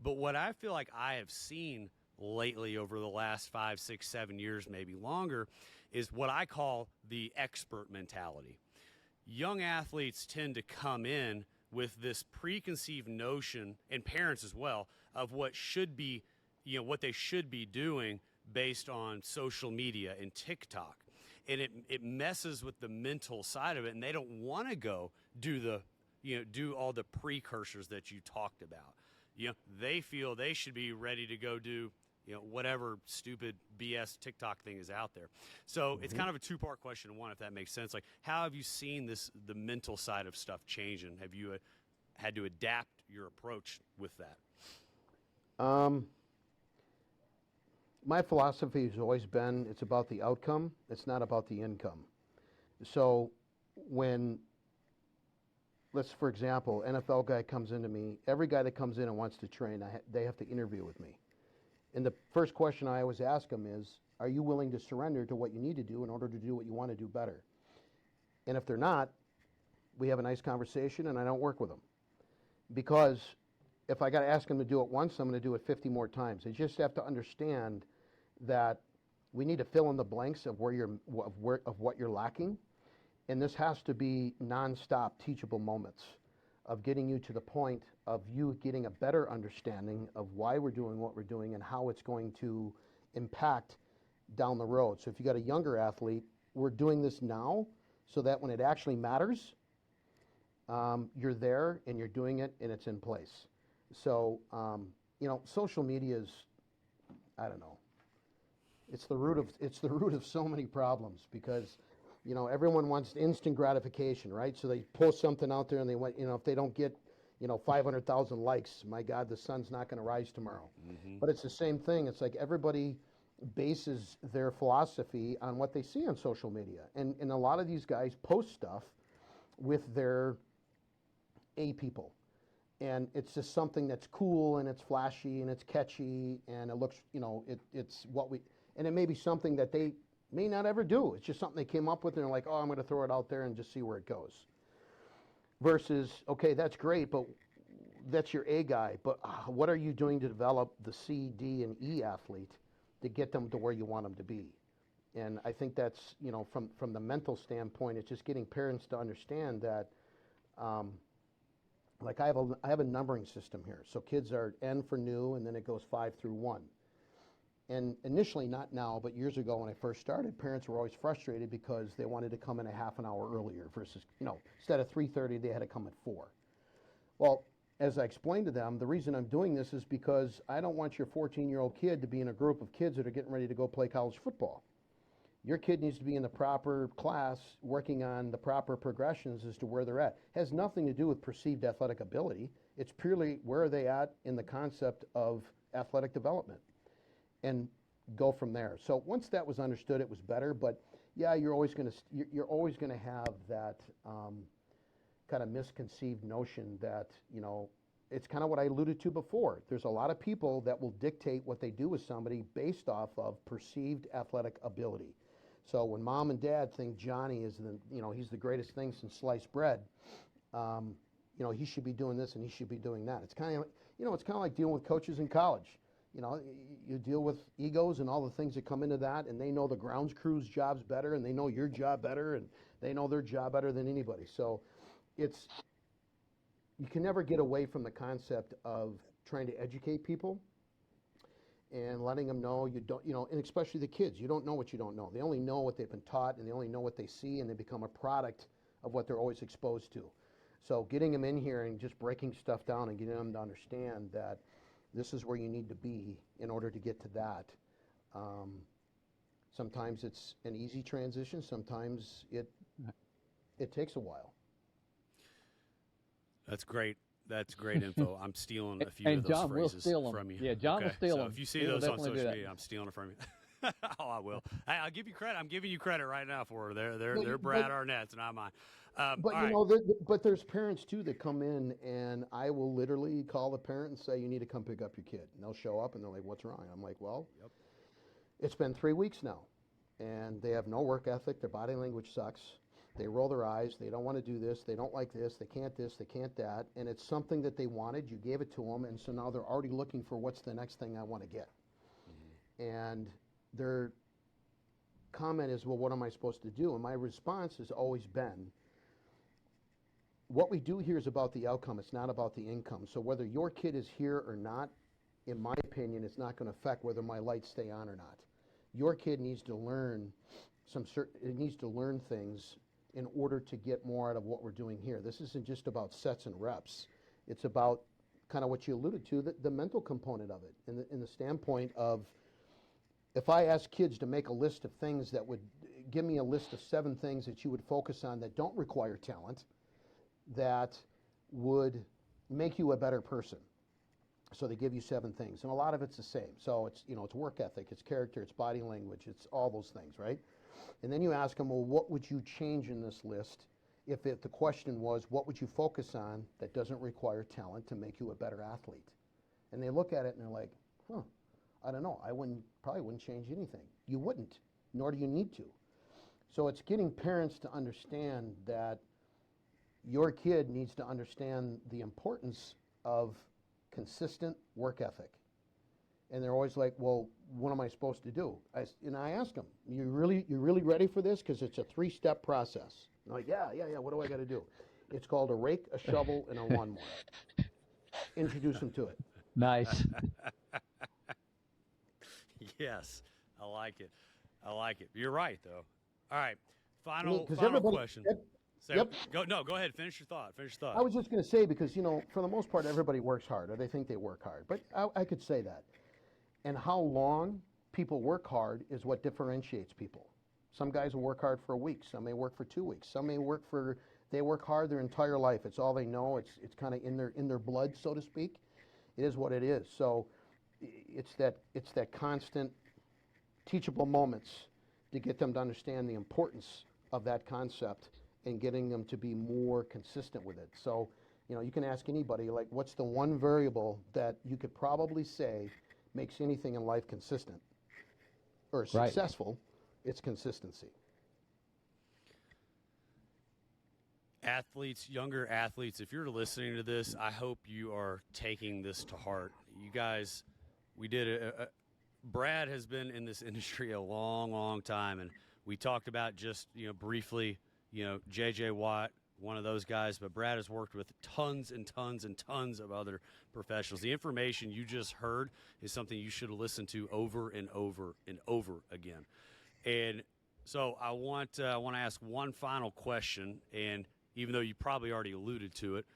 But what I feel like I have seen lately over the last 5, 6, 7 years, maybe longer, is what I call the expert mentality. Young athletes tend to come in with this preconceived notion, and parents as well, of what should be, you know, what they should be doing based on social media and TikTok. And it messes with the mental side of it, and they don't want to go do all the precursors that you talked about. You know, they feel they should be ready to go do, you know, whatever stupid BS TikTok thing is out there. So it's kind of a two-part question. One, if that makes sense, like, how have you seen the mental side of stuff change, and have you had to adapt your approach with that? My philosophy has always been, it's about the outcome, it's not about the income. So when, for example, NFL guy comes into me, every guy that comes in and wants to train, they have to interview with me. And the first question I always ask them is, are you willing to surrender to what you need to do in order to do what you want to do better? And if they're not, we have a nice conversation and I don't work with them. Because if I got to ask them to do it once, I'm going to do it 50 more times. They just have to understand that we need to fill in the blanks of what you're lacking. And this has to be nonstop teachable moments of getting you to the point of you getting a better understanding of why we're doing what we're doing and how it's going to impact down the road. So if you got a younger athlete, we're doing this now so that when it actually matters, you're there and you're doing it and it's in place. So, you know, social media is, I don't know, it's the root of so many problems, because, you know, everyone wants instant gratification, right? So they post something out there and they want, you know, if they don't get, you know, 500,000 likes, my God, the sun's not going to rise tomorrow. Mm-hmm. But it's the same thing. It's like everybody bases their philosophy on what they see on social media. And a lot of these guys post stuff with their A people. And it's just something that's cool and it's flashy and it's catchy and it looks, you know, it's what we, and it may be something that they may not ever do. It's just something they came up with and they're like, oh, I'm going to throw it out there and just see where it goes. Versus, okay, that's great, but that's your A guy, but what are you doing to develop the C, D, and E athlete to get them to where you want them to be? And I think that's, you know, from the mental standpoint, it's just getting parents to understand that, like I have a numbering system here. So kids are N for new, and then it goes 5 through 1. And initially, not now, but years ago when I first started, parents were always frustrated because they wanted to come in a half an hour earlier versus, instead of 3:30, they had to come at 4. Well, as I explained to them, the reason I'm doing this is because I don't want your 14-year-old kid to be in a group of kids that are getting ready to go play college football. Your kid needs to be in the proper class, working on the proper progressions as to where they're at. It has nothing to do with perceived athletic ability. It's purely where are they at in the concept of athletic development, and go from there. So once that was understood, it was better. But yeah, you're always going to have that kind of misconceived notion that it's kind of what I alluded to before. There's a lot of people that will dictate what they do with somebody based off of perceived athletic ability. So when mom and dad think Johnny is he's the greatest thing since sliced bread, he should be doing this and he should be doing that. It's kind of like dealing with coaches in college. You deal with egos and all the things that come into that, and they know the grounds crew's job's better, and they know your job better, and they know their job better than anybody. So you can never get away from the concept of trying to educate people and letting them know you don't, and especially the kids, you don't know what you don't know. They only know what they've been taught, and they only know what they see, and they become a product of what they're always exposed to. So getting them in here and just breaking stuff down and getting them to understand that this is where you need to be in order to get to that. Sometimes it's an easy transition. Sometimes it takes a while. That's great. That's great info. I'm stealing a few and of those John phrases will steal them. from you. Yeah, John will steal them. So if you see those on social media, I'm stealing it from you. Oh, I will. Hey, I'll give you credit. I'm giving you credit right now for her. They're Brad Arnett's, not mine. But there's parents too that come in, and I will literally call the parent and say, "You need to come pick up your kid." And they'll show up, and they're like, "What's wrong?" I'm like, "Well, It's been 3 weeks now, and they have no work ethic. Their body language sucks. They roll their eyes. They don't want to do this. They don't like this. They can't this. They can't that. And it's something that they wanted. You gave it to them, and so now they're already looking for what's the next thing I want to get." And their comment is, "Well, what am I supposed to do?" And my response has always been, what we do here is about the outcome. It's not about the income. So whether your kid is here or not, in my opinion, it's not going to affect whether my lights stay on or not. Your kid needs to learn things in order to get more out of what we're doing here. This isn't just about sets and reps. It's about kind of what you alluded to, the mental component of it, in the standpoint of, if I ask kids to make a list of things that would give me a list of 7 things that you would focus on that don't require talent, that would make you a better person. So they give you 7 things, and a lot of it's the same. So it's work ethic, it's character, it's body language, it's all those things, right? And then you ask them, well, what would you change in this list if the question was, what would you focus on that doesn't require talent to make you a better athlete? And they look at it and they're like, I don't know. I probably wouldn't change anything. You wouldn't, nor do you need to. So it's getting parents to understand that your kid needs to understand the importance of consistent work ethic. And they're always like, well, what am I supposed to do? I ask them, you really ready for this? Because it's a 3-step process. And I'm like, yeah, what do I got to do? It's called a rake, a shovel, and a lawnmower. Introduce them to it. Nice. Yes, I like it. You're right, though. All right, final question. Go ahead. Finish your thought. I was just going to say, because, for the most part, everybody works hard, or they think they work hard. But I could say that. And how long people work hard is what differentiates people. Some guys will work hard for a week. Some may work for 2 weeks. Some may they work hard their entire life. It's all they know. It's kind of in their blood, so to speak. It is what it is. So it's that constant teachable moments to get them to understand the importance of that concept and getting them to be more consistent with it. So, you can ask anybody, like, what's the one variable that you could probably say makes anything in life consistent or successful? Right. It's consistency. Athletes, younger athletes, if you're listening to this, I hope you are taking this to heart. You guys, we did Brad has been in this industry a long, long time, and we talked about just, briefly, J.J. Watt, one of those guys, but Brad has worked with tons and tons and tons of other professionals. The information you just heard is something you should listen to over and over and over again. And so I want to ask one final question, and even though you probably already alluded to it,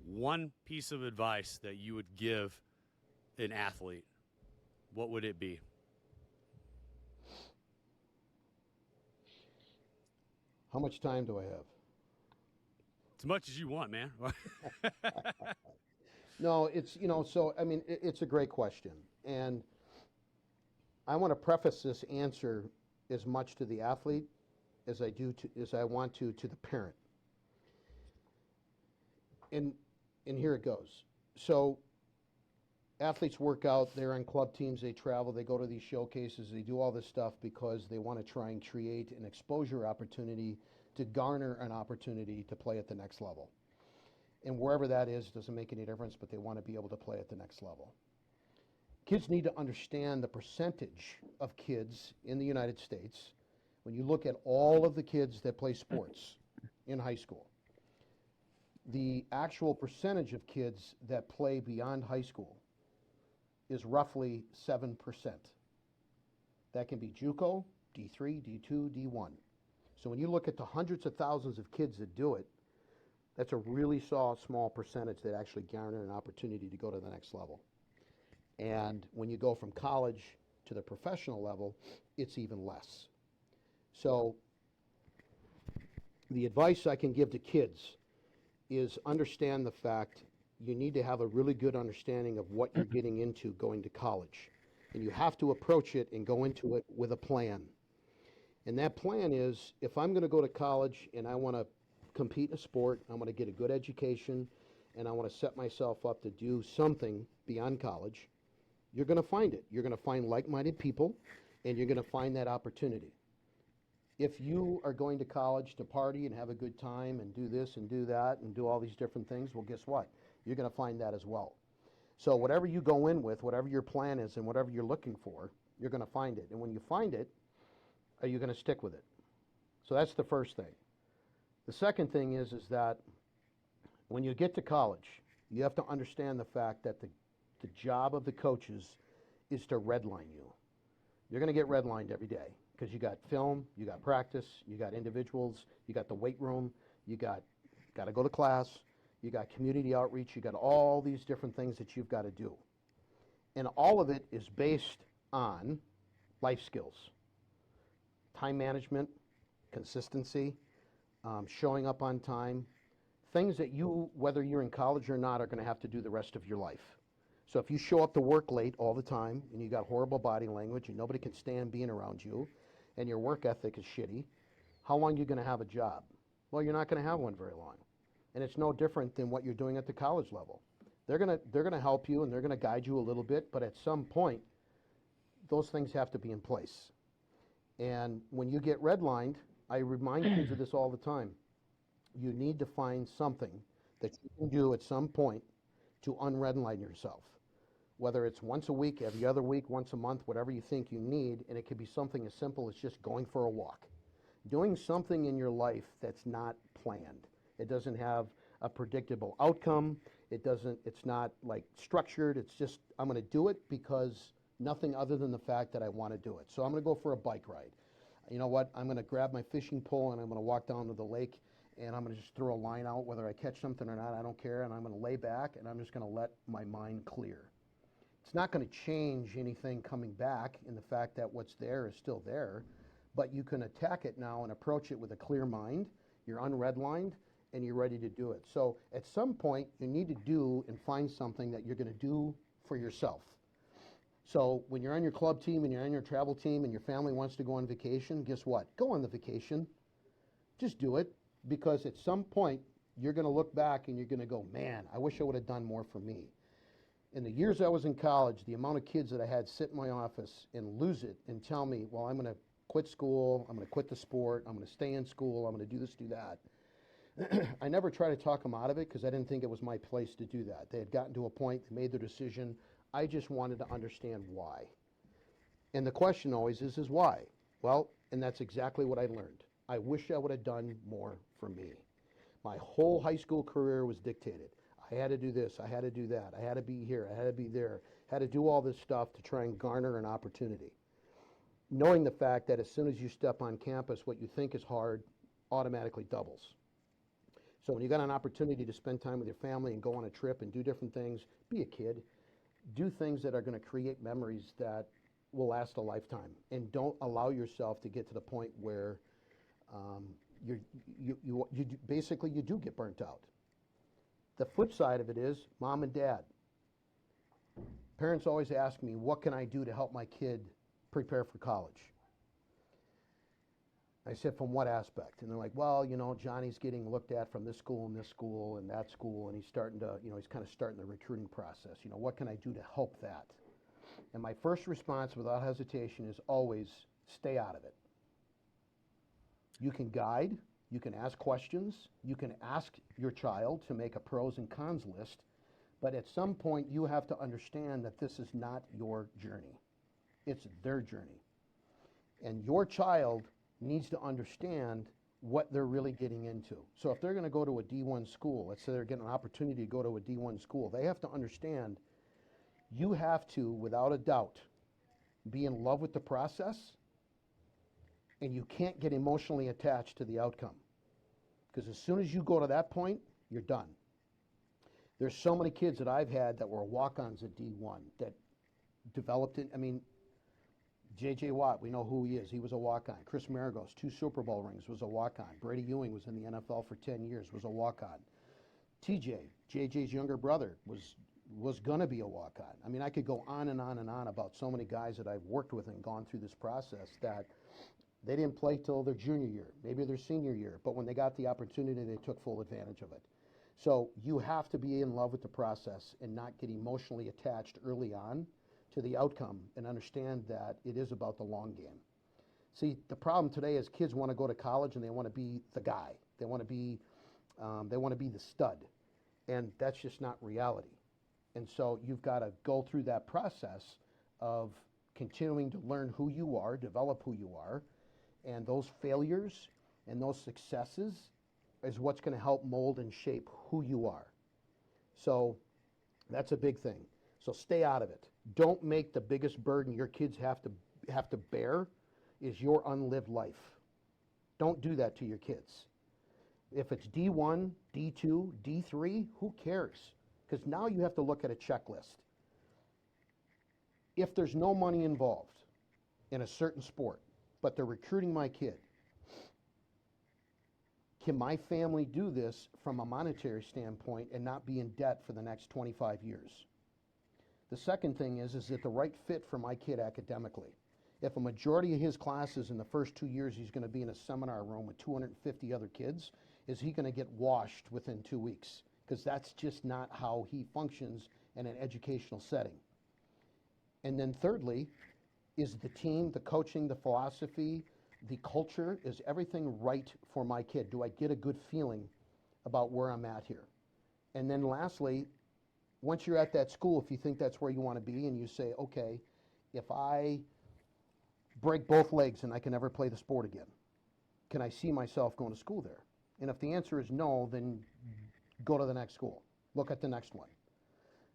one piece of advice that you would give an athlete, what would it be? How much time do I have? As much as you want, man. No, it's, so, I mean, it's a great question. And I want to preface this answer as much to the athlete as I want to the parent. And here it goes. So athletes work out, they're on club teams, they travel, they go to these showcases, they do all this stuff because they want to try and create an exposure opportunity to garner an opportunity to play at the next level. And wherever that is, doesn't make any difference, but they want to be able to play at the next level. Kids need to understand the percentage of kids in the United States. When you look at all of the kids that play sports in high school, the actual percentage of kids that play beyond high school is roughly 7%. That can be JUCO, D3, D2, D1. So when you look at the hundreds of thousands of kids that do it, that's a really small percentage that actually garner an opportunity to go to the next level. And when you go from college to the professional level, it's even less. So the advice I can give to kids is understand the fact you need to have a really good understanding of what you're getting into going to college. And you have to approach it and go into it with a plan. And that plan is, if I'm going to go to college and I want to compete in a sport, I want to get a good education, and I want to set myself up to do something beyond college, you're going to find it. You're going to find like-minded people, and you're going to find that opportunity. If you are going to college to party and have a good time and do this and do that and do all these different things, well, guess what? You're going to find that as well. So whatever you go in with, whatever your plan is and whatever you're looking for, you're going to find it. And when you find it, are you going to stick with it? So that's the first thing. The second thing is that when you get to college, you have to understand the fact that the job of the coaches is to redline you. You're going to get redlined every day because you got film, you got practice, you got individuals, you got the weight room, you got to go to class, you got community outreach, you got all these different things that you've got to do. And all of it is based on life skills. Time management, consistency, showing up on time, things that you, whether you're in college or not, are going to have to do the rest of your life. So if you show up to work late all the time and you got horrible body language and nobody can stand being around you and your work ethic is shitty, how long are you going to have a job? Well, you're not going to have one very long. And it's no different than what you're doing at the college level. They're going to help you and they're going to guide you a little bit, but at some point, those things have to be in place. And when you get redlined, I remind kids of this all the time. You need to find something that you can do at some point to unredline yourself. Whether it's once a week, every other week, once a month, whatever you think you need, and it could be something as simple as just going for a walk. Doing something in your life that's not planned. It doesn't have a predictable outcome. It's not like structured. It's just, I'm going to do it because nothing other than the fact that I want to do it. So I'm going to go for a bike ride. You know what? I'm going to grab my fishing pole and I'm going to walk down to the lake and I'm going to just throw a line out, whether I catch something or not, I don't care, and I'm going to lay back and I'm just going to let my mind clear. It's not going to change anything coming back in the fact that what's there is still there, but you can attack it now and approach it with a clear mind. You're unredlined and you're ready to do it. So at some point, you need to do and find something that you're going to do for yourself. So when you're on your club team and you're on your travel team and your family wants to go on vacation, guess what? Go on the vacation. Just do it, because at some point, you're going to look back and you're going to go, man, I wish I would have done more for me. In the years I was in college, the amount of kids that I had sit in my office and lose it and tell me, well, I'm going to quit school, I'm going to quit the sport, I'm going to stay in school, I'm going to do this, do that. I never tried to talk them out of it because I didn't think it was my place to do that. They had gotten to a point, they made their decision. I just wanted to understand why. And the question always is why? Well, and that's exactly what I learned. I wish I would have done more for me. My whole high school career was dictated. I had to do this, I had to do that, I had to be here, I had to be there, had to do all this stuff to try and garner an opportunity. Knowing the fact that as soon as you step on campus, what you think is hard automatically doubles. So when you got an opportunity to spend time with your family and go on a trip and do different things, be a kid, do things that are going to create memories that will last a lifetime, and don't allow yourself to get to the point where basically you do get burnt out. The flip side of it is mom and dad. Parents always ask me, what can I do to help my kid prepare for college? I said, from what aspect? And they're like, well, Johnny's getting looked at from this school and that school, and he's starting to, he's kind of starting the recruiting process. What can I do to help that? And my first response, without hesitation, is always stay out of it. You can guide, you can ask questions, you can ask your child to make a pros and cons list, but at some point you have to understand that this is not your journey. It's their journey. And your child needs to understand what they're really getting into. So if they're going to go to a D1 school, let's say they're getting an opportunity to go to a D1 school, they have to understand you have to, without a doubt, be in love with the process, and you can't get emotionally attached to the outcome. Because as soon as you go to that point, you're done. There's so many kids that I've had that were walk-ons at D1 that developed it. J.J. Watt, we know who he is. He was a walk-on. Chris Maragos, 2 Super Bowl rings, was a walk-on. Brady Ewing was in the NFL for 10 years, was a walk-on. TJ, J.J.'s younger brother, was going to be a walk-on. I could go on and on and on about so many guys that I've worked with and gone through this process that they didn't play till their junior year, maybe their senior year, but when they got the opportunity, they took full advantage of it. So you have to be in love with the process and not get emotionally attached early on to the outcome, and understand that it is about the long game. See, the problem today is kids want to go to college and they want to be the guy. They want to be the stud, and that's just not reality. And so you've got to go through that process of continuing to learn who you are, develop who you are, and those failures and those successes is what's going to help mold and shape who you are. So that's a big thing. So stay out of it. Don't make the biggest burden your kids have to bear is your unlived life. Don't do that to your kids. If it's D1, D2, D3, who cares? Because now you have to look at a checklist. If there's no money involved in a certain sport, but they're recruiting my kid, can my family do this from a monetary standpoint and not be in debt for the next 25 years? The second thing is it the right fit for my kid academically? If a majority of his classes in the first 2 years he's going to be in a seminar room with 250 other kids, is he going to get washed within 2 weeks? Because that's just not how he functions in an educational setting. And then thirdly, is the team, the coaching, the philosophy, the culture, is everything right for my kid? Do I get a good feeling about where I'm at here? And then lastly, once you're at that school, if you think that's where you want to be and you say, okay, if I break both legs and I can never play the sport again, can I see myself going to school there? And if the answer is no, then go to the next school. Look at the next one.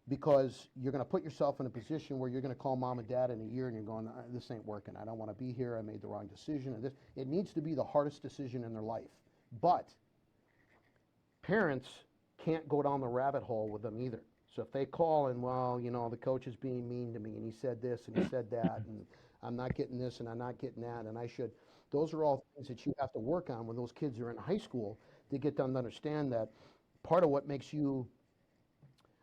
Because you're going to put yourself in a position where you're going to call mom and dad in a year and you're going, this ain't working. I don't want to be here. I made the wrong decision. And it needs to be the hardest decision in their life. But parents can't go down the rabbit hole with them either. So if they call and, well, the coach is being mean to me and he said this and he said that and I'm not getting this and I'm not getting that and I should, those are all things that you have to work on when those kids are in high school to get them to understand that part of what makes you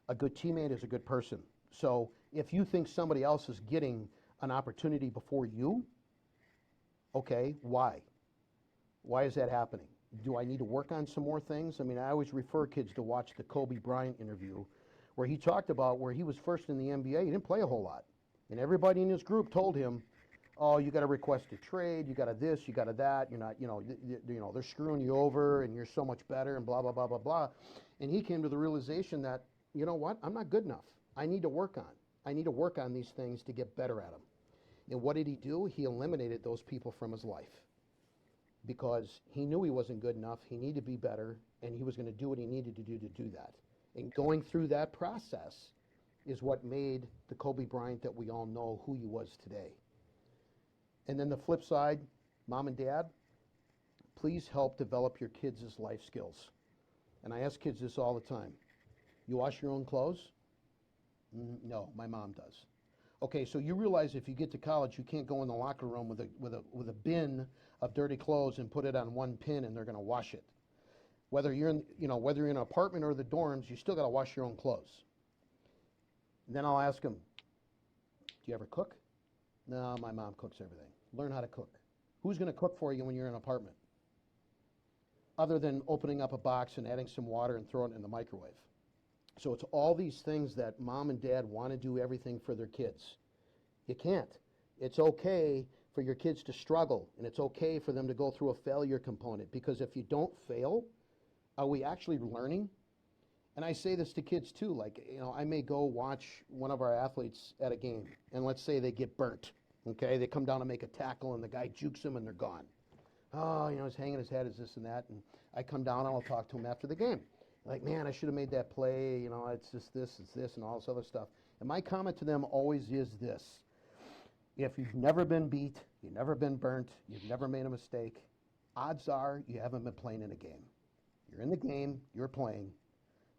a good teammate is a good person. So if you think somebody else is getting an opportunity before you, okay, why? Why is that happening? Do I need to work on some more things? I always refer kids to watch the Kobe Bryant interview where he talked about where he was first in the NBA. He didn't play a whole lot. And everybody in his group told him, oh, you got to request a trade, you got to this, you got to that, you're not, they're screwing you over and you're so much better and blah, blah, blah, blah, blah. And he came to the realization that, you know what, I'm not good enough. I need to work on these things to get better at them. And what did he do? He eliminated those people from his life. because he knew he wasn't good enough, he needed to be better, and he was going to do what he needed to do that. And going through that process is what made the Kobe Bryant that we all know who he was today. And then the flip side, mom and dad, please help develop your kids' life skills. And I ask kids this all the time. You wash your own clothes? No, my mom does. Okay, so you realize if you get to college, you can't go in the locker room with a bin of dirty clothes and put it on one pin and they're going to wash it. Whether you're in an apartment or the dorms, you still got to wash your own clothes. And then I'll ask them, do you ever cook? No, my mom cooks everything. Learn how to cook. Who's going to cook for you when you're in an apartment? Other than opening up a box and adding some water and throwing it in the microwave. So it's all these things that mom and dad want to do everything for their kids. You can't. It's okay for your kids to struggle, and it's okay for them to go through a failure component, because if you don't fail, are we actually learning? And I say this to kids too, like, I may go watch one of our athletes at a game, and let's say they get burnt, okay? They come down to make a tackle, and the guy jukes them, and they're gone. Oh, he's hanging his head, is this and that, and I come down, and I'll talk to him after the game. Like, man, I should have made that play, it's just this, it's this, and all this other stuff. And my comment to them always is this. If you've never been beat, you've never been burnt, you've never made a mistake, odds are you haven't been playing in a game. You're in the game, you're playing,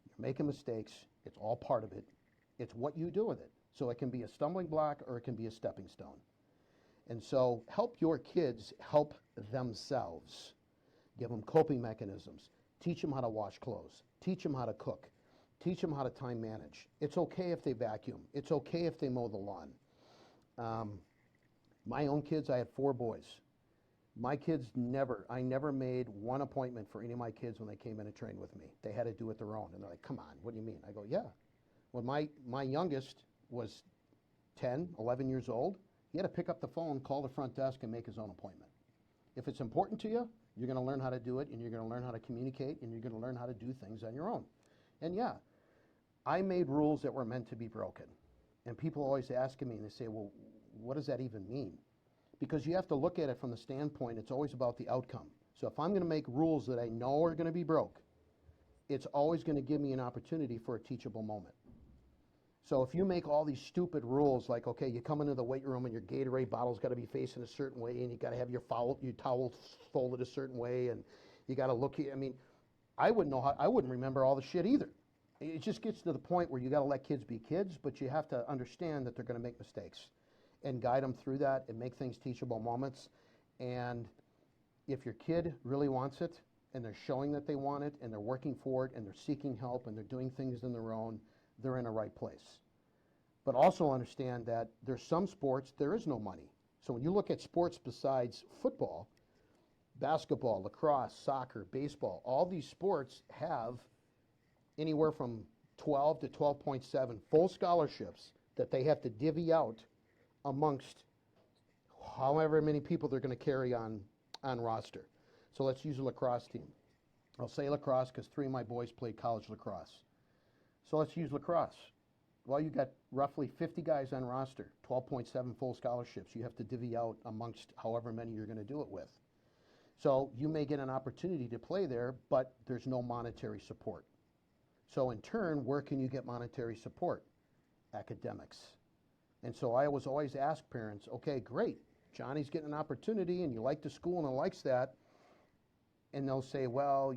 you're making mistakes, it's all part of it. It's what you do with it. So it can be a stumbling block or it can be a stepping stone. And so help your kids help themselves. Give them coping mechanisms. Teach them how to wash clothes. Teach them how to cook. Teach them how to time manage. It's okay if they vacuum. It's okay if they mow the lawn. My own kids, I had 4 boys. My kids I never made one appointment for any of my kids when they came in and trained with me. They had to do it their own. And they're like, come on, what do you mean? I go, yeah. When my youngest was 10, 11 years old, he had to pick up the phone, call the front desk, and make his own appointment. If it's important to you, you're going to learn how to do it, and you're going to learn how to communicate, and you're going to learn how to do things on your own. And yeah, I made rules that were meant to be broken. And people always ask me, and they say, well, what does that even mean? Because you have to look at it from the standpoint, it's always about the outcome. So if I'm going to make rules that I know are going to be broke, it's always going to give me an opportunity for a teachable moment. So if you make all these stupid rules, like, okay, you come into the weight room and your Gatorade bottle's got to be facing a certain way, and you got to have your towel folded a certain way, and you got to look. I wouldn't remember all the shit either. It just gets to the point where you got to let kids be kids, but you have to understand that they're going to make mistakes, and guide them through that and make things teachable moments. And if your kid really wants it, and they're showing that they want it, and they're working for it, and they're seeking help, and they're doing things on their own, they're in the right place. But also understand that there's some sports there is no money. So when you look at sports besides football, basketball, lacrosse, soccer, baseball, all these sports have anywhere from 12 to 12.7 full scholarships that they have to divvy out amongst however many people they're going to carry on roster. So let's use a lacrosse team. I'll say lacrosse because 3 of my boys played college lacrosse. So let's use lacrosse. Well, you got roughly 50 guys on roster, 12.7 full scholarships. You have to divvy out amongst however many you're going to do it with. So you may get an opportunity to play there, but there's no monetary support. So in turn, where can you get monetary support? Academics. And so I was always ask parents, okay, great, Johnny's getting an opportunity and you like the school and he likes that. And they'll say, well,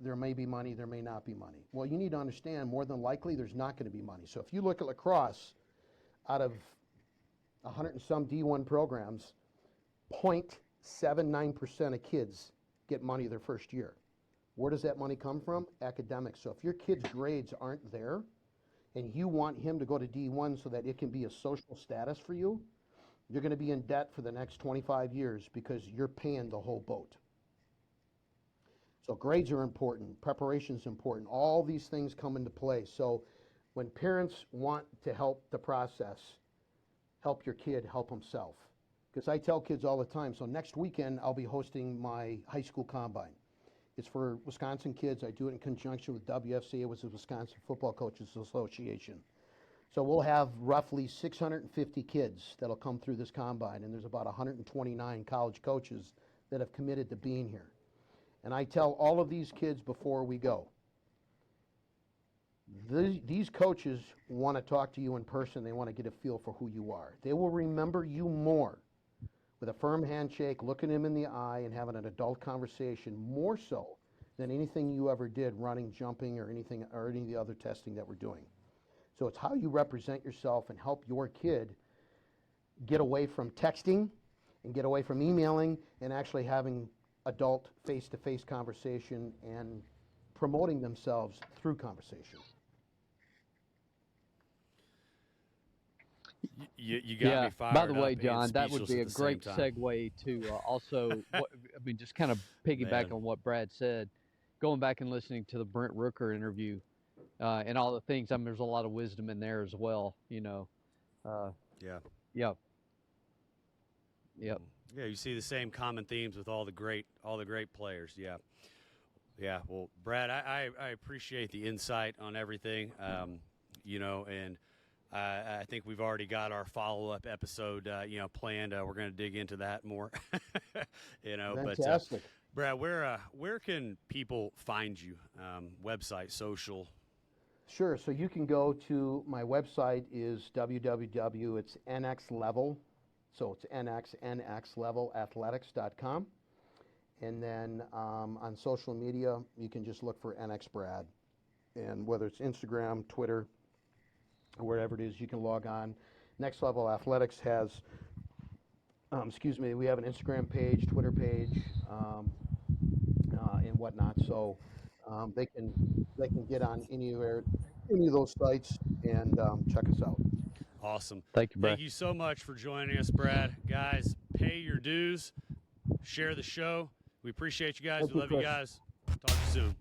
there may be money, there may not be money. Well, you need to understand, more than likely, there's not going to be money. So if you look at lacrosse, out of 100 and some D1 programs, 0.79% of kids get money their first year. Where does that money come from? Academics. So if your kid's grades aren't there, and you want him to go to D1 so that it can be a social status for you, you're going to be in debt for the next 25 years because you're paying the whole boat. So grades are important, preparation is important, all these things come into play. So when parents want to help the process, help your kid help himself. Because I tell kids all the time, so next weekend I'll be hosting my high school combine. It's for Wisconsin kids. I do it in conjunction with WFC, which is Wisconsin Football Coaches Association. So we'll have roughly 650 kids that'll come through this combine, and there's about 129 college coaches that have committed to being here. And I tell all of these kids before we go, these coaches want to talk to you in person. They want to get a feel for who you are. They will remember you more with a firm handshake, looking them in the eye, and having an adult conversation, more so than anything you ever did running, jumping, or anything, or any of the other testing that we're doing. So it's how you represent yourself and help your kid get away from texting and get away from emailing and actually having adult face-to-face conversation and promoting themselves through conversation. You got me fired By the way, up John, and that would speechless be a at the same great time. segue to also, just kind of piggyback Man. on what Brad said, going back and listening to the Brent Rooker interview and all the things. I mean, there's a lot of wisdom in there as well, you know. Yeah. Yep. Yeah, you see the same common themes with all the great players. Yeah. Well, Brad, I appreciate the insight on everything. You know, and I think we've already got our follow-up episode, planned. We're going to dig into that more. You know, Fantastic. But Brad, where can people find you? Website, social. Sure. So you can go to my website is www. It's NX Level. So it's nxlevelathletics.com. And then on social media, you can just look for NX Brad. And whether it's Instagram, Twitter, or wherever it is, you can log on. Next Level Athletics has, we have an Instagram page, Twitter page, and whatnot. So they can get on any of those sites and check us out. Thank Awesome. you, Brad. Thank you so much for joining us, Brad. Guys, pay your dues. Share the show. We appreciate you guys. Thank We you, love you Chris. guys. Talk to you soon.